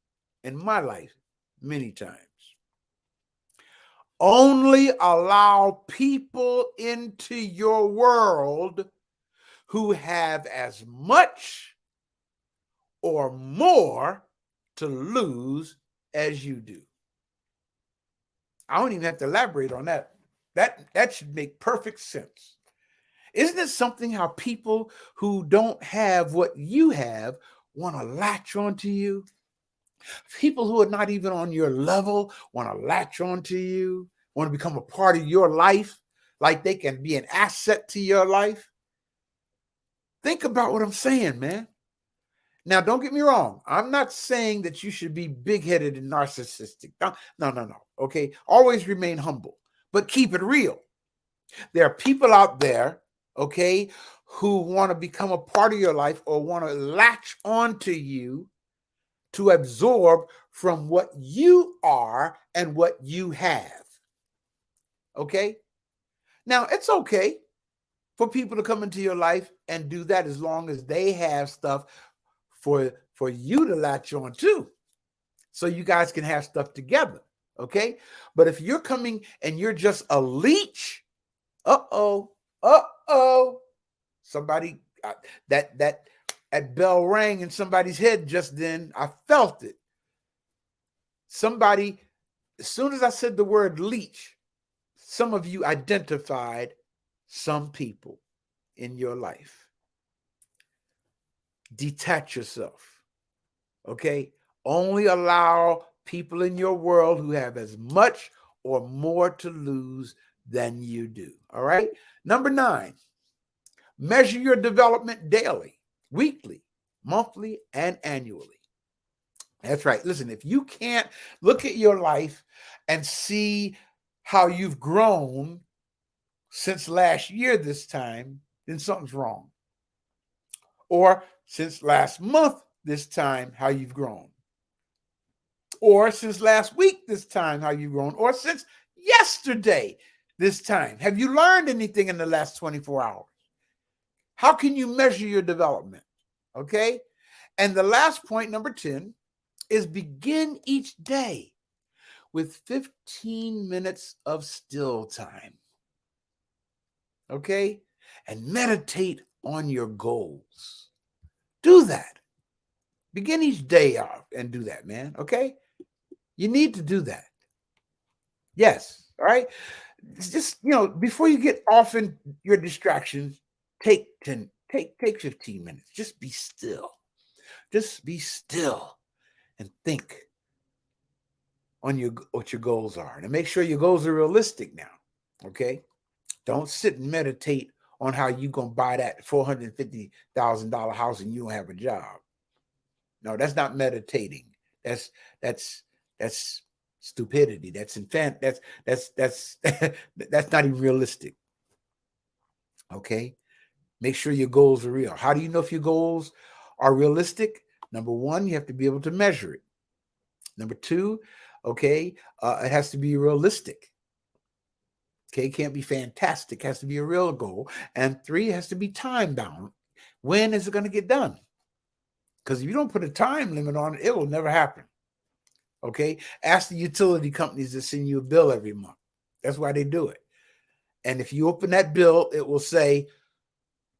in my life many times. Only allow people into your world who have as much or more to lose as you do. I don't even have to elaborate on that. That should make perfect sense. Isn't it something how people who don't have what you have want to latch onto you? People who are not even on your level want to latch onto you, want to become a part of your life, like they can be an asset to your life. Think about what I'm saying, man. Now, don't get me wrong. I'm not saying that you should be big-headed and narcissistic. No. Okay? Always remain humble, but keep it real. There are people out there, okay, who want to become a part of your life or want to latch onto you to absorb from what you are and what you have. Okay? Now, it's okay for people to come into your life and do that as long as they have stuff for you to latch on to, so you guys can have stuff together. Okay? But if you're coming and you're just a leech, somebody that bell rang in somebody's head just then. I felt it. Somebody, as soon as I said the word leech, some of you identified some people in your life. Detach yourself. Okay? Only allow people in your world who have as much or more to lose than you do. All right? Number 9, measure your development daily, weekly, monthly, and annually. That's right. Listen, if you can't look at your life and see how you've grown since last year this time, then something's wrong. Or since last month this time, how you've grown. Or since last week this time, how you've grown. Or since yesterday this time. Have you learned anything in the last 24 hours? How can you measure your development? Okay? And the last point, number 10, is begin each day with 15 minutes of still time. Okay? and meditate on your goals. Do that. Begin each day off and do that, man. Okay? You need to do that. Yes. All right. It's just, before you get off in your distractions, take 15 minutes. Just be still. Just be still and think on what your goals are. And make sure your goals are realistic now. Okay? Don't sit and meditate on how you're gonna buy that $450,000 house and you don't have a job. No, that's not meditating. That's stupidity. That's that's not even realistic. Okay, make sure your goals are real. How do you know if your goals are realistic? Number one, you have to be able to measure it. Number two, okay, it has to be realistic. Okay, it can't be fantastic. It has to be a real goal. And three, it has to be time bound. When is it going to get done? Because if you don't put a time limit on it, it will never happen. Okay, ask the utility companies to send you a bill every month. That's why they do it. And if you open that bill, it will say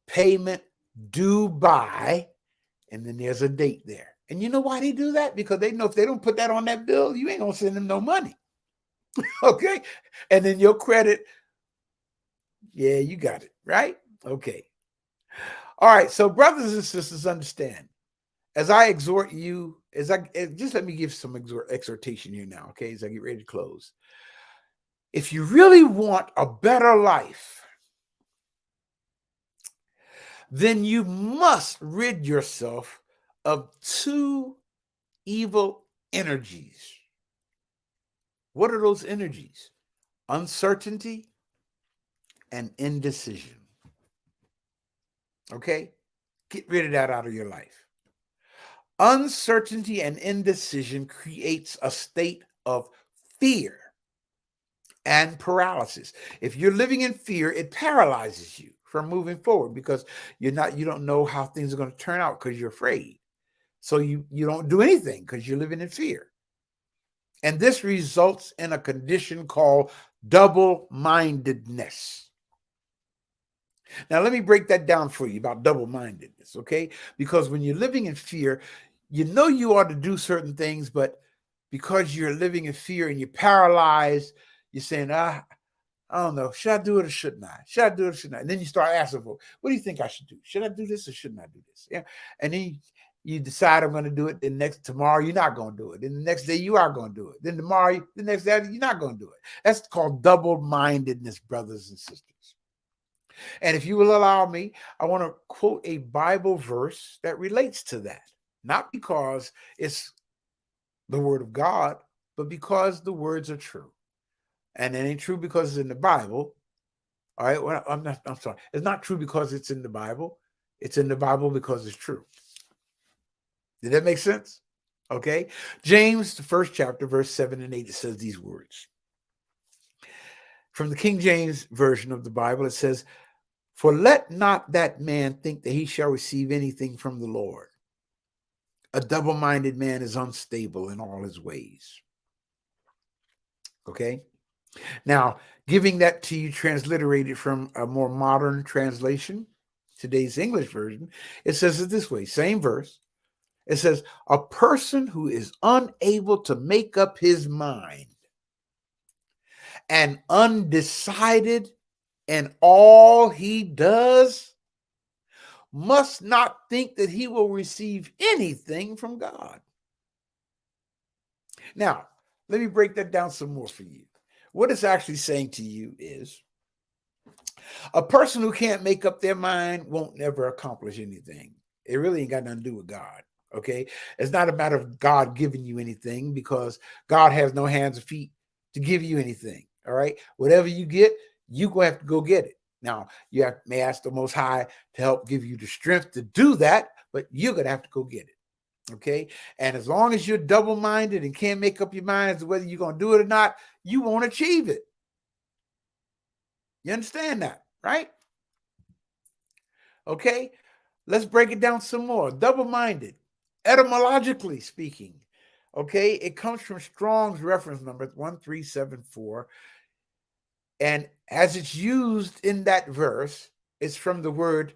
payment due by, and then there's a date there. And you know why they do that? Because they know if they don't put that on that bill, you ain't gonna send them no money. Okay, and then your credit, yeah, you got it right. Okay, all right. So brothers and sisters, understand. As I exhort you, just let me give some exhortation here now, okay, as I get ready to close. If you really want a better life, then you must rid yourself of two evil energies. What are those energies? Uncertainty and indecision. Okay? Get rid of that out of your life. Uncertainty and indecision creates a state of fear and paralysis. If you're living in fear, it paralyzes you from moving forward because you don't know how things are going to turn out because you're afraid. So you don't do anything because you're living in fear. And this results in a condition called double-mindedness. Now, let me break that down for you about double-mindedness, okay? Because when you're living in fear, you know you ought to do certain things, but because you're living in fear and you're paralyzed, you're saying, I don't know, should I do it or shouldn't I? Should I do it or shouldn't I? And then you start asking for, what do you think I should do? Should I do this or shouldn't I do this? Yeah. And then you decide I'm going to do it. Then tomorrow you're not going to do it. Then the next day you are going to do it. Then tomorrow, the next day you're not going to do it. That's called double-mindedness, brothers and sisters. And if you will allow me, I want to quote a Bible verse that relates to that. Not because it's the word of God, but because the words are true. And it ain't true because it's in the Bible. All right. Well, I'm sorry. It's not true because it's in the Bible. It's in the Bible because it's true. Did that make sense? Okay. James, the first chapter, verse 7 and 8, it says these words. From the King James version of the Bible, it says, "For let not that man think that he shall receive anything from the Lord. A double-minded man is unstable in all his ways." Okay. Now, giving that to you transliterated from a more modern translation, today's English version, it says it this way, same verse. It says, a person who is unable to make up his mind and undecided in all he does must not think that he will receive anything from God. Now, let me break that down some more for you. What it's actually saying to you is a person who can't make up their mind won't never accomplish anything. It really ain't got nothing to do with God. Okay. It's not a matter of God giving you anything because God has no hands or feet to give you anything. All right. Whatever you get, you're going to have to go get it. Now, you may ask the Most High to help give you the strength to do that, but you're going to have to go get it. Okay. And as long as you're double-minded and can't make up your mind as to whether you're going to do it or not, you won't achieve it. You understand that, right? Okay. Let's break it down some more. Double-minded, etymologically speaking, okay, it comes from Strong's reference number 1374. And as it's used in that verse, is from the word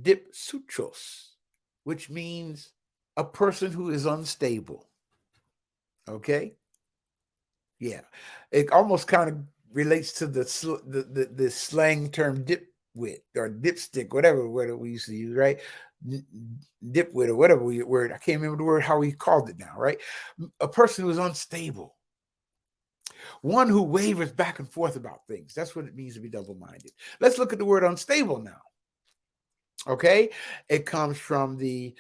dipsutros, which means a person who is unstable. Okay? Yeah. It almost kind of relates to the slang term dipwit or dipstick, whatever word we used to use, right? Dipwit or whatever word. I can't remember the word, how we called it now, right? A person who is unstable. One who wavers back and forth about things. That's what it means to be double-minded. Let's look at the word unstable now. Okay? It comes from the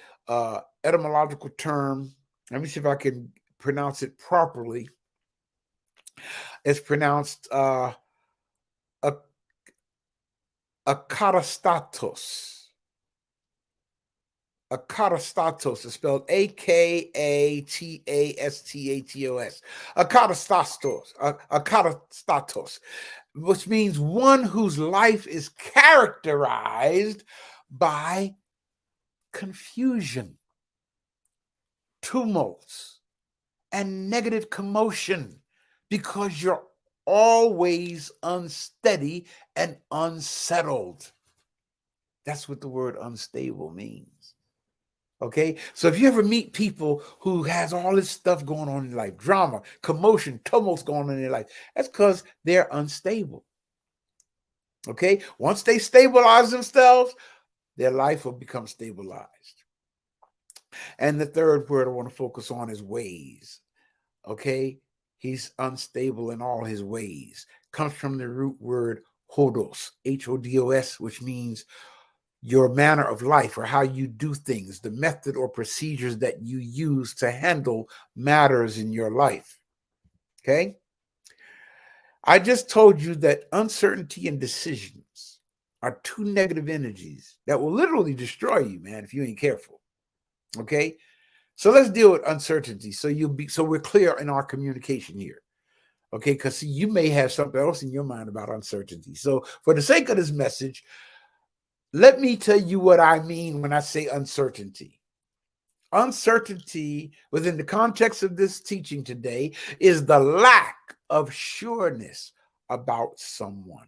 etymological term. Let me see if I can pronounce it properly. It's pronounced akatastatos. Akatastatos is spelled Akatastatos. Akatastatos, which means one whose life is characterized by confusion, tumults, and negative commotion, because you're always unsteady and unsettled. That's what the word unstable means. Okay, so if you ever meet people who has all this stuff going on in life, drama, commotion, tumults going on in their life, that's because they're unstable. Okay, once they stabilize themselves, their life will become stabilized. And the third word I want to focus on is ways. Okay, he's unstable in all his ways. Comes from the root word hodos, Hodos, which means your manner of life or how you do things, the method or procedures that you use to handle matters in your life. Okay? I just told you that uncertainty and decisions are two negative energies that will literally destroy you, man, if you ain't careful. Okay? So let's deal with uncertainty. So we're clear in our communication here. Okay, because you may have something else in your mind about uncertainty. So for the sake of this message, let me tell you what I mean when I say uncertainty. Uncertainty within the context of this teaching today is the lack of sureness about someone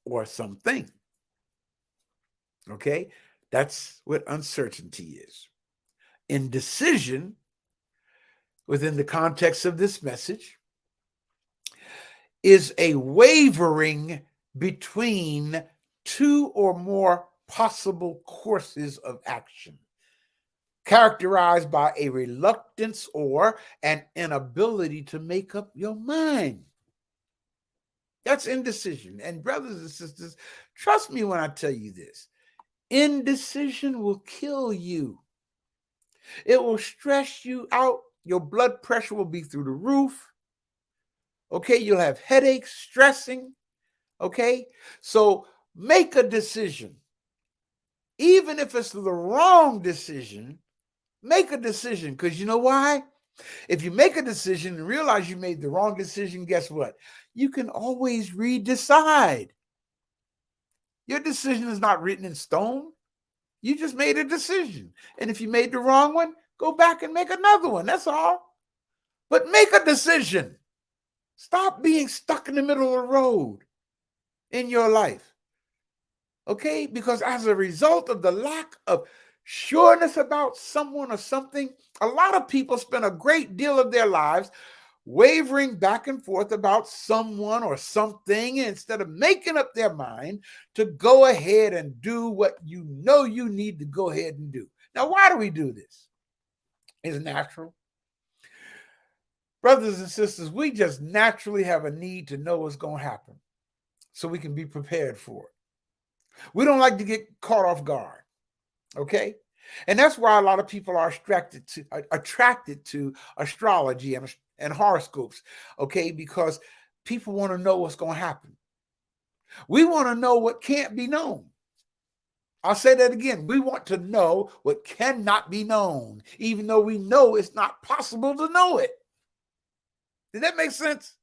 or something. Okay, that's what uncertainty is. Indecision within the context of this message is a wavering between two or more possible courses of action, characterized by a reluctance or an inability to make up your mind. That's indecision. And brothers and sisters, trust me when I tell you this. Indecision will kill you. It will stress you out. Your blood pressure will be through the roof. Okay, you'll have headaches, stressing. Okay, so make a decision. Even if it's the wrong decision, make a decision. Because you know why? If you make a decision and realize you made the wrong decision, guess what? You can always redecide. Your decision is not written in stone. You just made a decision. And if you made the wrong one, go back and make another one. That's all. But make a decision. Stop being stuck in the middle of the road in your life. Okay? Because as a result of the lack of sureness about someone or something, a lot of people spend a great deal of their lives wavering back and forth about someone or something instead of making up their mind to go ahead and do what you know you need to go ahead and do. Now, why do we do this? It's natural. Brothers and sisters, we just naturally have a need to know what's going to happen so we can be prepared for it. We don't like to get caught off guard, okay? And that's why a lot of people are attracted to astrology and horoscopes, okay? Because people want to know what's going to happen. We want to know what can't be known. I'll say that again. We want to know what cannot be known, even though we know it's not possible to know it. Did that make sense?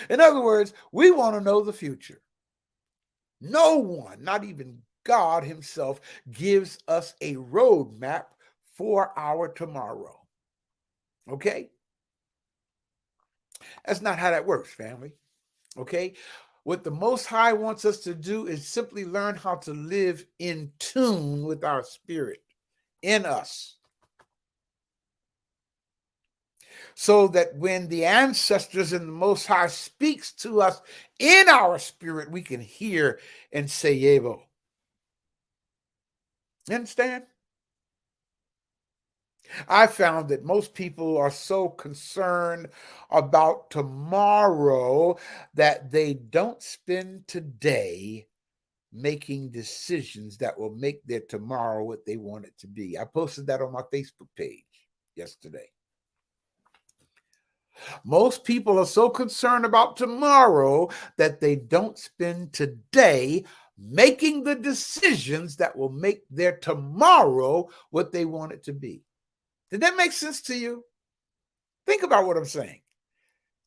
In other words, we want to know the future. No one, not even God himself, gives us a roadmap for our tomorrow. Okay? That's not how that works, family. Okay? What the Most High wants us to do is simply learn how to live in tune with our spirit in us, so that when the ancestors and the Most High speaks to us in our spirit, we can hear and say, Yebo. You understand? I found that most people are so concerned about tomorrow that they don't spend today making decisions that will make their tomorrow what they want it to be. I posted that on my Facebook page yesterday. Most people are so concerned about tomorrow that they don't spend today making the decisions that will make their tomorrow what they want it to be. Did that make sense to you? Think about what I'm saying.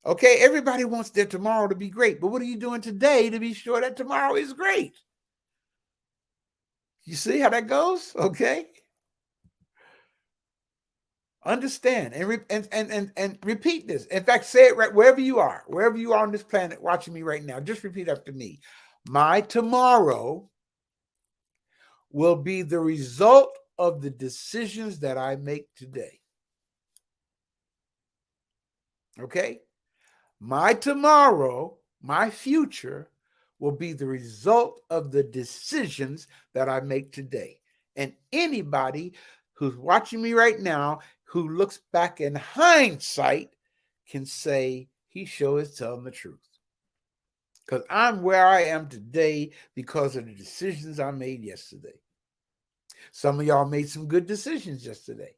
Okay, everybody wants their tomorrow to be great, but what are you doing today to be sure that tomorrow is great? You see how that goes? Okay. Understand and repeat this. In fact, say it right wherever you are on this planet watching me right now. Just repeat after me. My tomorrow will be the result of the decisions that I make today. Okay? My tomorrow, my future, will be the result of the decisions that I make today. And anybody who's watching me right now who looks back in hindsight can say he sure is telling the truth. Because I'm where I am today because of the decisions I made yesterday. Some of y'all made some good decisions yesterday.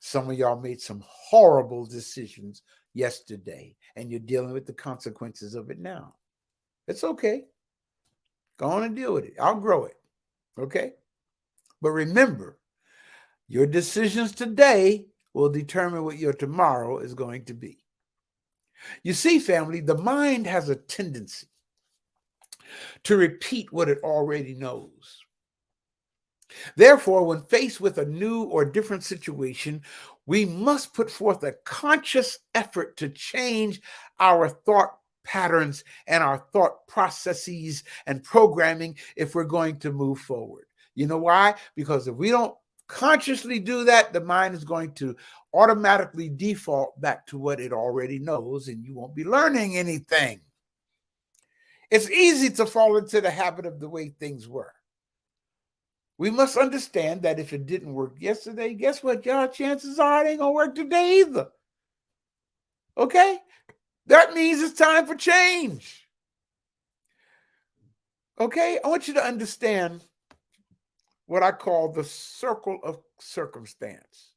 Some of y'all made some horrible decisions yesterday, and you're dealing with the consequences of it now. It's okay. Go on and deal with it. I'll grow it. Okay? But remember, your decisions today will determine what your tomorrow is going to be. You see, family, the mind has a tendency to repeat what it already knows. Therefore, when faced with a new or different situation, we must put forth a conscious effort to change our thought patterns and our thought processes and programming if we're going to move forward. You know why? Because if we don't consciously do that, the mind is going to automatically default back to what it already knows, and you won't be learning anything. It's easy to fall into the habit of the way things were. We must understand that if it didn't work yesterday, guess what, y'all? Chances are it ain't gonna work today either. Okay? That means it's time for change. Okay? I want you to understand what I call the circle of circumstance.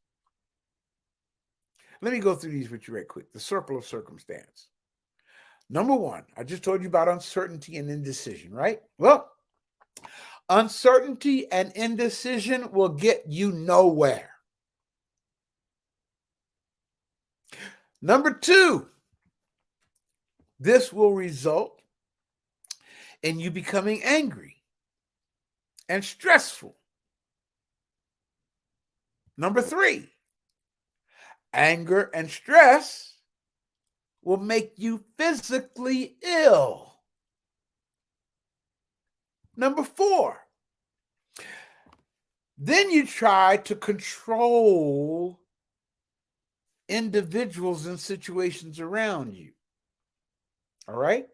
Let me go through these with you right quick. The circle of circumstance. Number one, I just told you about uncertainty and indecision, right? Well, uncertainty and indecision will get you nowhere. Number two, this will result in you becoming angry and stressful. Number three, anger and stress will make you physically ill. Number four, then you try to control individuals and situations around you. All right?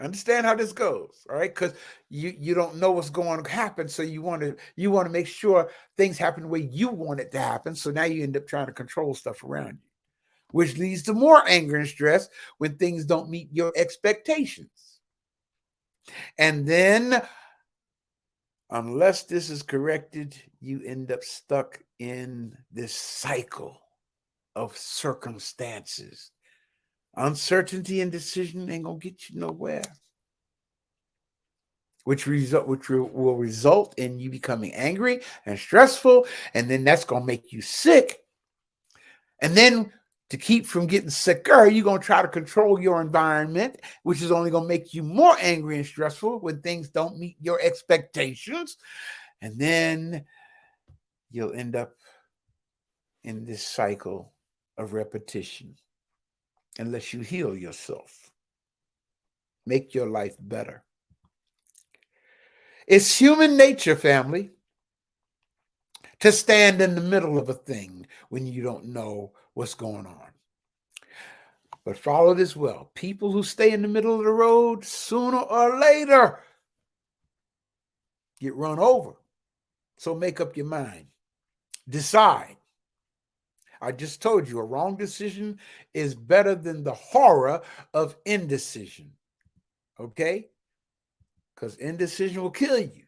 Understand how this goes, all right? Because you don't know what's going to happen, so you want to make sure things happen the way you want it to happen. So now you end up trying to control stuff around you, which leads to more anger and stress when things don't meet your expectations. And then, unless this is corrected, you end up stuck in this cycle of circumstances. Uncertainty and decision ain't gonna get you nowhere. Which will result in you becoming angry and stressful, and then that's gonna make you sick. And then to keep from getting sicker, you're gonna try to control your environment, which is only gonna make you more angry and stressful when things don't meet your expectations. And then you'll end up in this cycle of repetition unless you heal yourself. make your life better. It's human nature, family, to stand in the middle of a thing when you don't know what's going on. But follow this well. People who stay in the middle of the road, sooner or later, get run over. So make up your mind. Decide. I just told you a wrong decision is better than the horror of indecision. Okay? Because indecision will kill you.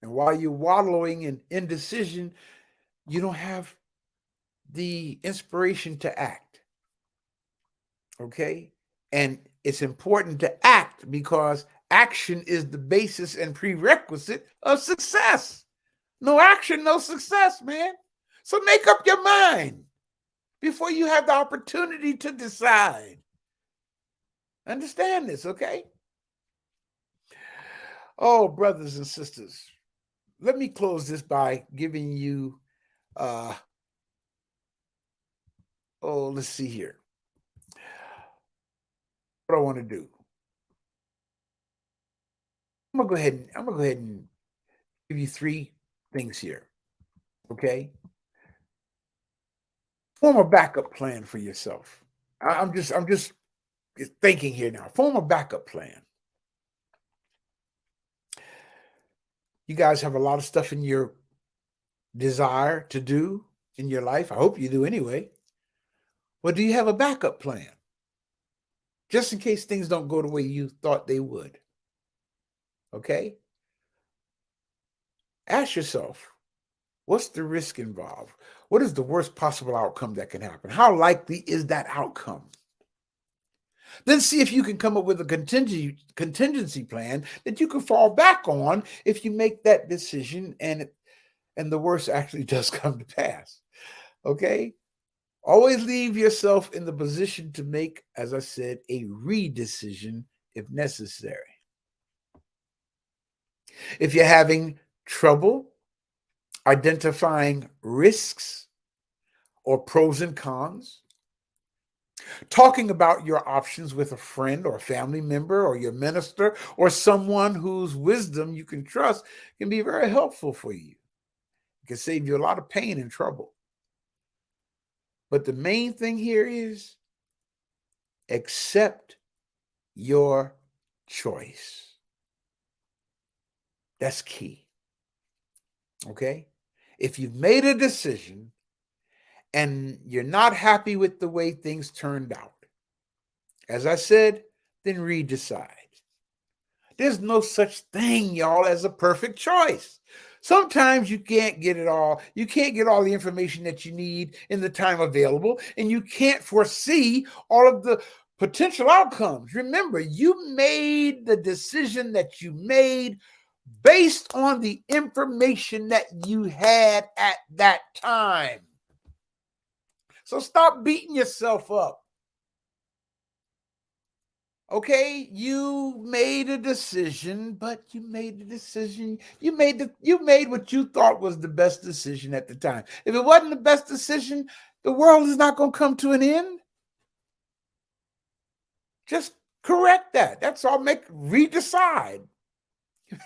And while you're wallowing in indecision, you don't have the inspiration to act. Okay? And it's important to act because action is the basis and prerequisite of success. No action, no success, man. So make up your mind before you have the opportunity to decide. Understand this, okay? Oh, brothers and sisters, let me close this by giving you, let's see here. What I want to do. I'm gonna go ahead and give you 3 things here. Okay? Form a backup plan for yourself. I'm just thinking here now. Form a backup plan. You guys have a lot of stuff in your desire to do in your life. I hope you do anyway. But do you have a backup plan? Just in case things don't go the way you thought they would. Okay? Ask yourself, what's the risk involved? What is the worst possible outcome that can happen? How likely is that outcome? Then see if you can come up with a contingency plan that you can fall back on if you make that decision and the worst actually does come to pass. Okay? Always leave yourself in the position to make, as I said, a redecision if necessary. If you're having trouble identifying risks or pros and cons, talking about your options with a friend or a family member or your minister or someone whose wisdom you can trust can be very helpful for you. It can save you a lot of pain and trouble. But the main thing here is accept your choice. That's key. Okay? If you've made a decision and you're not happy with the way things turned out, as I said, then redecide. There's no such thing, y'all, as a perfect choice. Sometimes you can't get it all. You can't get all the information that you need in the time available, and you can't foresee all of the potential outcomes. Remember, you made the decision that you made based on the information that you had at that time. So stop beating yourself up. Okay, you made a decision, but you made the decision. You made what you thought was the best decision at the time. If it wasn't the best decision, the world is not going to come to an end. Just correct that. That's all. Redecide.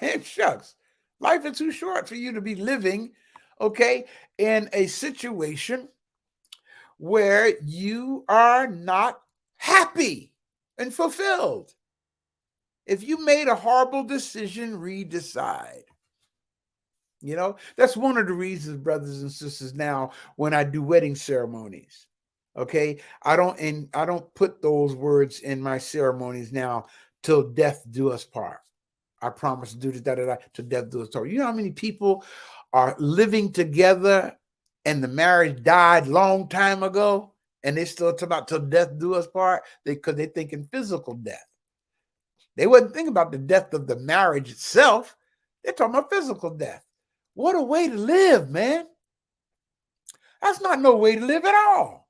Man, shucks. Life is too short for you to be living, okay, in a situation where you are not happy and fulfilled. If you made a horrible decision, redecide. You know, that's one of the reasons, brothers and sisters, now when I do wedding ceremonies, okay, I don't put those words in my ceremonies now, till death do us part. I promise to do this, till death do us part. You know how many people are living together and the marriage died long time ago and they still talk about till death do us part? Because they're thinking physical death. They wasn't thinking about the death of the marriage itself. They're talking about physical death. What a way to live, man. That's not no way to live at all.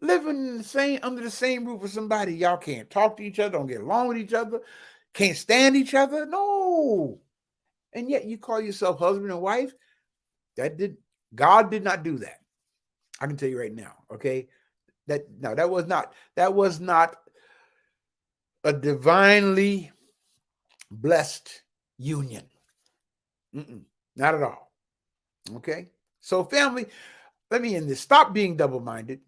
Living under the same roof with somebody y'all can't talk to each other, don't get along with each other, can't stand each other. No. And yet you call yourself husband and wife. God did not do that. I can tell you right now, okay? That was not a divinely blessed union. Not at all. Okay? So, family, let me end this. Stop being double-minded,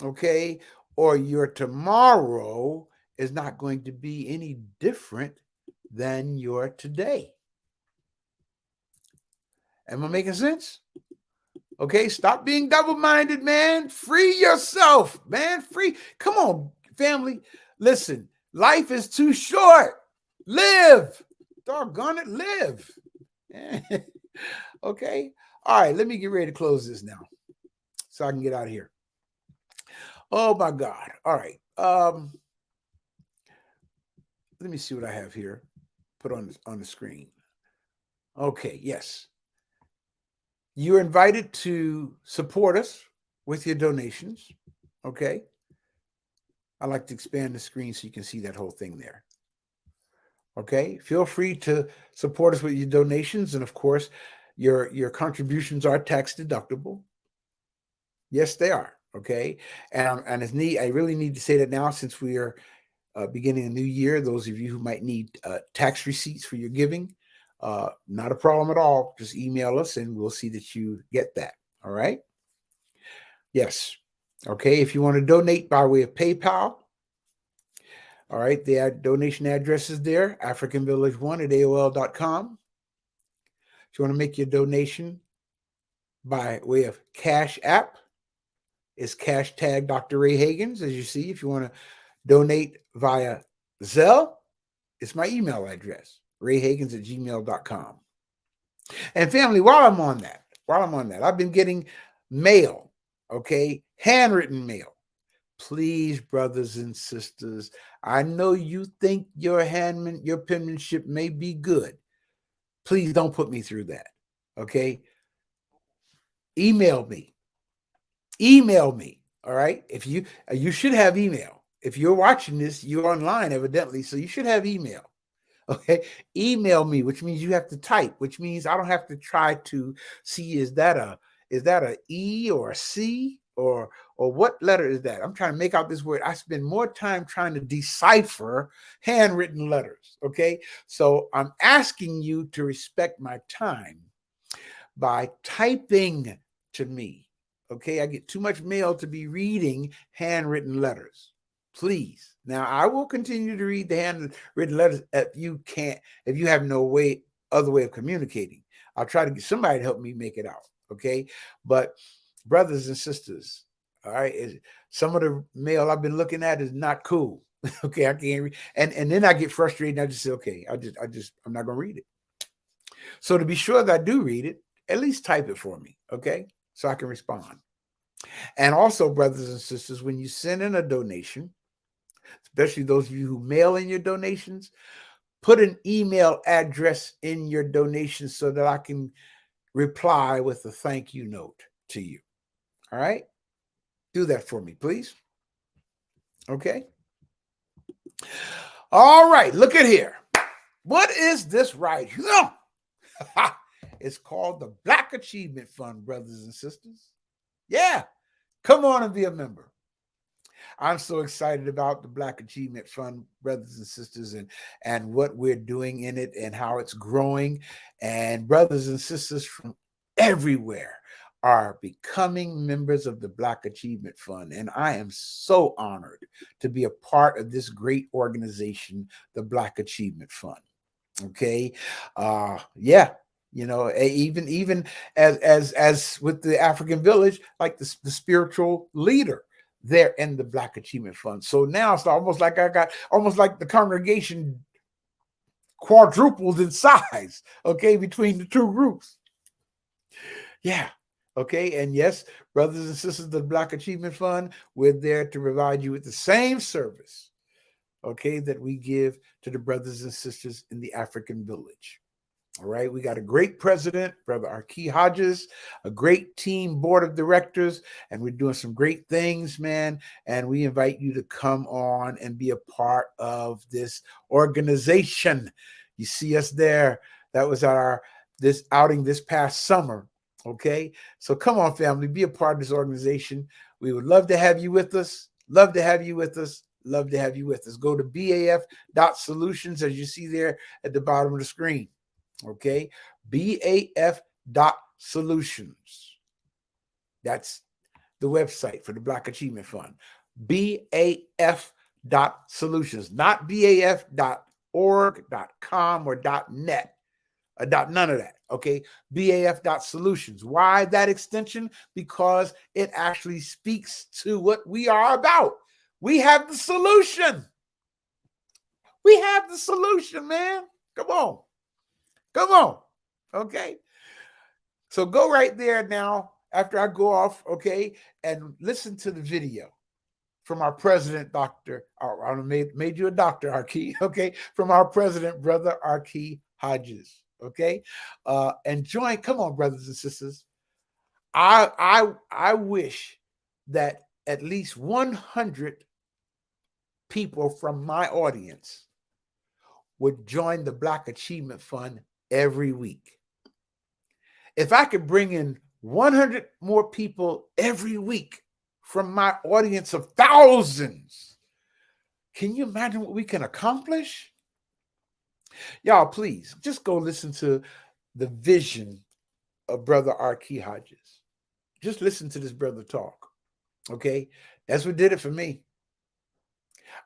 okay? Or your tomorrow is not going to be any different than your today. Am I making sense? Okay, stop being double-minded, man. Free yourself, man. Free. Come on, family. Listen, life is too short. Live. Doggone it, live. Okay. All right, let me get ready to close this now so I can get out of here. Oh my God. All right. Let me see what I have here. Put on the screen. Okay, yes. You're invited to support us with your donations. Okay. I like to expand the screen so you can see that whole thing there. Okay. Feel free to support us with your donations. And of course, your contributions are tax deductible. Yes, they are. Okay. And it's neat. I really need to say that now since we are beginning a new year. Those of you who might need tax receipts for your giving, not a problem at all. Just email us and we'll see that you get that. All right. Yes. Okay. If you want to donate by way of PayPal, all right, the donation address is there, africanvillage1@aol.com. If you want to make your donation by way of Cash App, it's # Dr. Ray Hagins, as you see. If you want to donate via Zelle, it's my email address, rayhagins@gmail.com. And family, while I'm on that, I've been getting mail, okay, handwritten mail. Please, brothers and sisters, I know you think your penmanship may be good. Please don't put me through that, okay? Email me, all right? If you should have email. If you're watching this, you're online evidently, so you should have email. Okay, email me, which means you have to type, which means I don't have to try to see is that a E or a C or what letter is that? I'm trying to make out this word. I spend more time trying to decipher handwritten letters. Okay, so I'm asking you to respect my time by typing to me. Okay, I get too much mail to be reading handwritten letters. Please. Now, I will continue to read the handwritten letters if you have no other way of communicating. I'll try to get somebody to help me make it out. Okay. But brothers and sisters, all right, some of the mail I've been looking at is not cool. Okay, I can't read. And then I get frustrated and I just say, okay, I'm not going to read it. So to be sure that I do read it, at least type it for me. Okay. So I can respond. And also, brothers and sisters, when you send in a donation, especially those of you who mail in your donations, put an email address in your donation so that I can reply with a thank you note to you. All right? Do that for me, please. Okay? All right, look at here. What is this right here? It's called the Black Achievement Fund, brothers and sisters. Yeah, come on and be a member. I'm so excited about the Black Achievement Fund, brothers and sisters, and what we're doing in it and how it's growing. And brothers and sisters from everywhere are becoming members of the Black Achievement Fund. And I am so honored to be a part of this great organization, the Black Achievement Fund. Okay. Yeah. You know, even as with the African village, like the spiritual leader there in the Black Achievement Fund. So now it's almost like the congregation quadrupled in size, okay, between the two groups. Yeah. Okay. And yes, brothers and sisters of the Black Achievement Fund, we're there to provide you with the same service, okay, that we give to the brothers and sisters in the African village. All right, we got a great president, Brother Arki Hodges, a great team board of directors, and we're doing some great things, man. And we invite you to come on and be a part of this organization. You see us there. That was this outing this past summer. Okay, so come on, family, be a part of this organization. We would love to have you with us. Love to have you with us. love to have you with us. Go to baf.solutions, as you see there at the bottom of the screen. Okay, baf.solutions. That's the website for the Black Achievement Fund. baf.solutions, not baf.org, .com, or .net. None of that. Okay, baf.solutions. Why that extension? Because it actually speaks to what we are about. We have the solution. We have the solution, man. Come on. Come on. Okay. So go right there now after I go off, okay, and listen to the video from our president, Dr. I made you a doctor, Arki, okay, from our president, Brother Arki Hagins. Okay, and join. Come on, brothers and sisters. I wish that at least 100 people from my audience would join the Black Achievement Fund every week. If I could bring in 100 more people every week from my audience of thousands, can you imagine what we can accomplish? Y'all, please, just go listen to the vision of Brother Arki Hagins. Just listen to this brother talk, okay? That's what did it for me.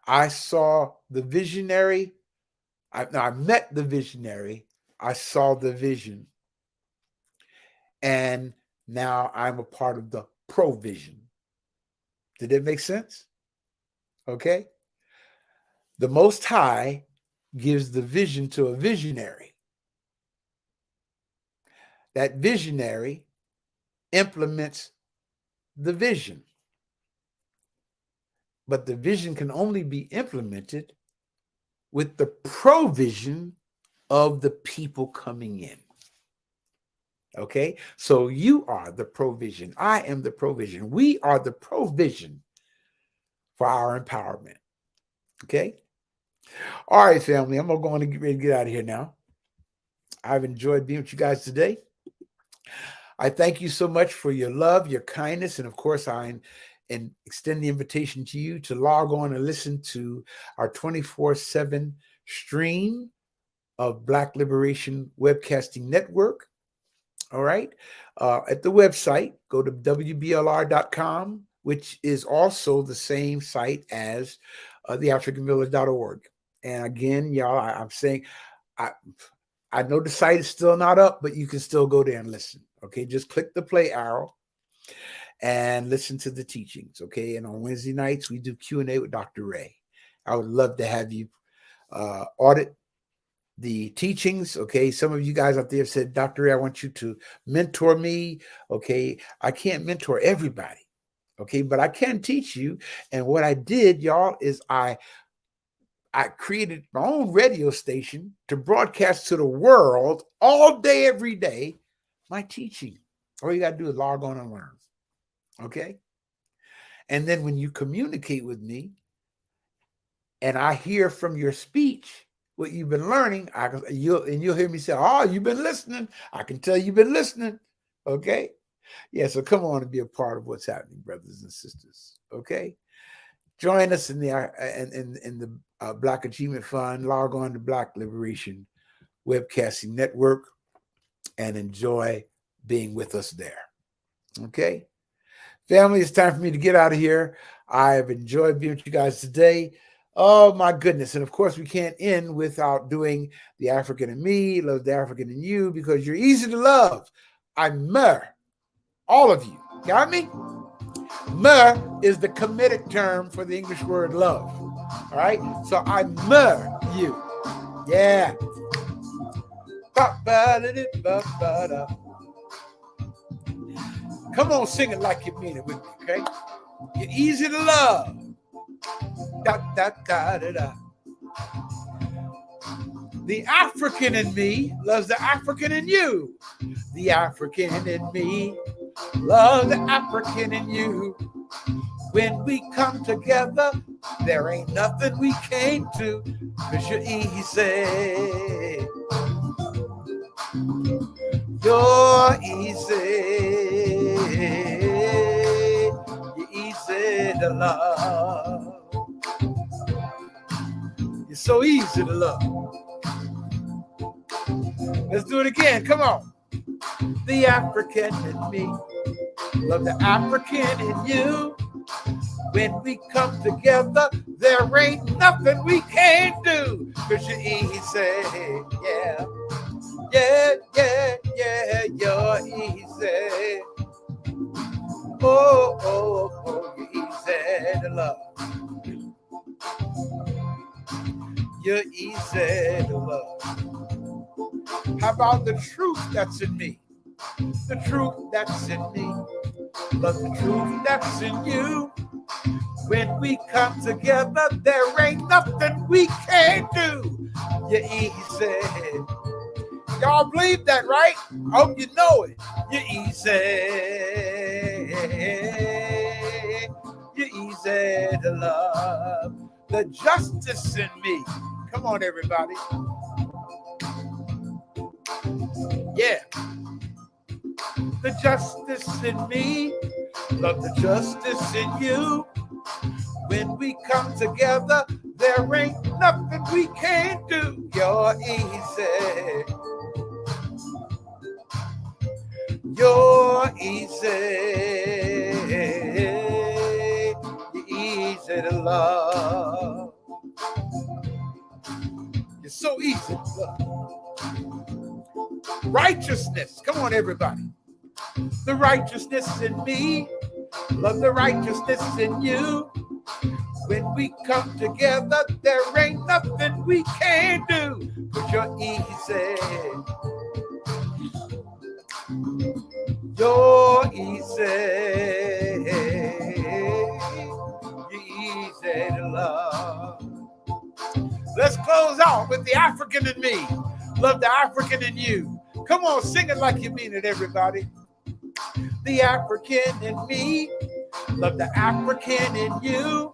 I saw the visionary. I met the visionary. I saw the vision. And now I'm a part of the provision. Did that make sense? Okay? The Most High gives the vision to a visionary. That visionary implements the vision. But the vision can only be implemented with the provision of the people coming in. Okay? So you are the provision. I am the provision. We are the provision for our empowerment. Okay? All right, family, I'm going to get ready to get out of here now. I've enjoyed being with you guys today. I thank you so much for your love, your kindness, and of course, I extend the invitation to you to log on and listen to our 24/7 stream of Black Liberation Webcasting Network. All right. At the website, go to wblr.com, which is also the same site as theafricanvillage.org. And again, y'all, I'm saying, I know the site is still not up, but you can still go there and listen. Okay, just click the play arrow and listen to the teachings. Okay, and on Wednesday nights we do Q&A with Dr. Ray. I would love to have you audit the teachings. Okay, some of you guys out there have said, Dr. Ray, I want you to mentor me. Okay, I can't mentor everybody. Okay, but I can teach you. And what I did, y'all, is I created my own radio station to broadcast to the world all day, every day, my teaching. All you got to do is log on and learn. Okay? And then when you communicate with me and I hear from your speech what you've been learning, you'll hear me say, oh, you've been listening. I can tell you've been listening. Okay? Yeah, so come on and be a part of what's happening, brothers and sisters. Okay? Join us in the Black Achievement Fund. Log on to Black Liberation Webcasting Network and enjoy being with us there. Okay? Family, it's time for me to get out of here. I have enjoyed being with you guys today. Oh, my goodness. And, of course, we can't end without doing the African in me, love the African in you, because you're easy to love. I'm all of you. Got me? Is the comedic term for the English word love. All right? So I you. Yeah. Come on, sing it like you mean it with me, okay? You're easy to love. Da, da, da, da, da. The African in me loves the African in you. The African in me loves the African in you. When we come together, there ain't nothing we can't do, 'cause you're easy. You're easy. You're easy to love. so easy to love. Let's do it again. Come on. The African in me. Love the African in you. When we come together, there ain't nothing we can't do. 'Cause you're easy. Yeah. Yeah, yeah, yeah, you're easy. Oh, oh, oh, you're easy to love. You're easy to love. How about the truth that's in me? The truth that's in me. Love the truth that's in you. When we come together, there ain't nothing we can't do. You're easy. Y'all believe that, right? I hope you know it. You're easy. You're easy to love. The justice in me. Come on, everybody. Yeah. The justice in me. Love the justice in you. When we come together, there ain't nothing we can't do. You're easy. You're easy. You're easy to love. You're so easy to love. Righteousness. Come on, everybody. The righteousness in me. Love the righteousness in you. When we come together, there ain't nothing we can't do. But you're easy. You're easy. You're easy to love. Let's close out with the African in me. Love the African in you. Come on, sing it like you mean it, everybody. The African in me. Love the African in you.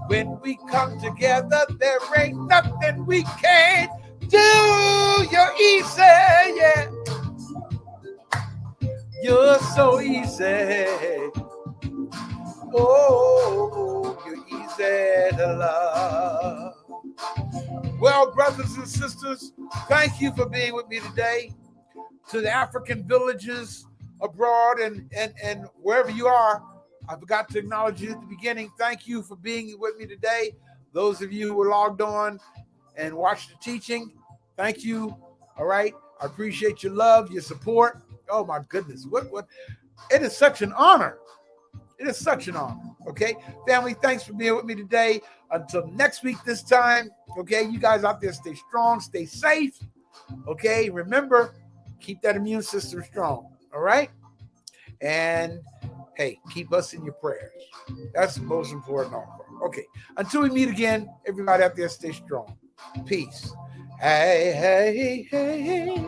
When we come together, there ain't nothing we can't do. You're easy, yeah. You're so easy. Oh, you're easy to love. Well, brothers and sisters, thank you for being with me today. To the African villages abroad and wherever you are, I forgot to acknowledge you at the beginning. Thank you for being with me today. Those of you who were logged on and watched the teaching, thank you. All right. I appreciate your love, your support. Oh, my goodness. What? It is such an honor. It is such an honor. Okay. Family, thanks for being with me today. Until next week this time. Okay. You guys out there, stay strong, stay safe. Okay. Remember, keep that immune system strong. All right. And hey, keep us in your prayers. That's the most important offer. Okay. Until we meet again, everybody out there, stay strong. Peace. Hey, hey, hey,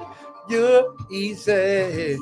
you're easy.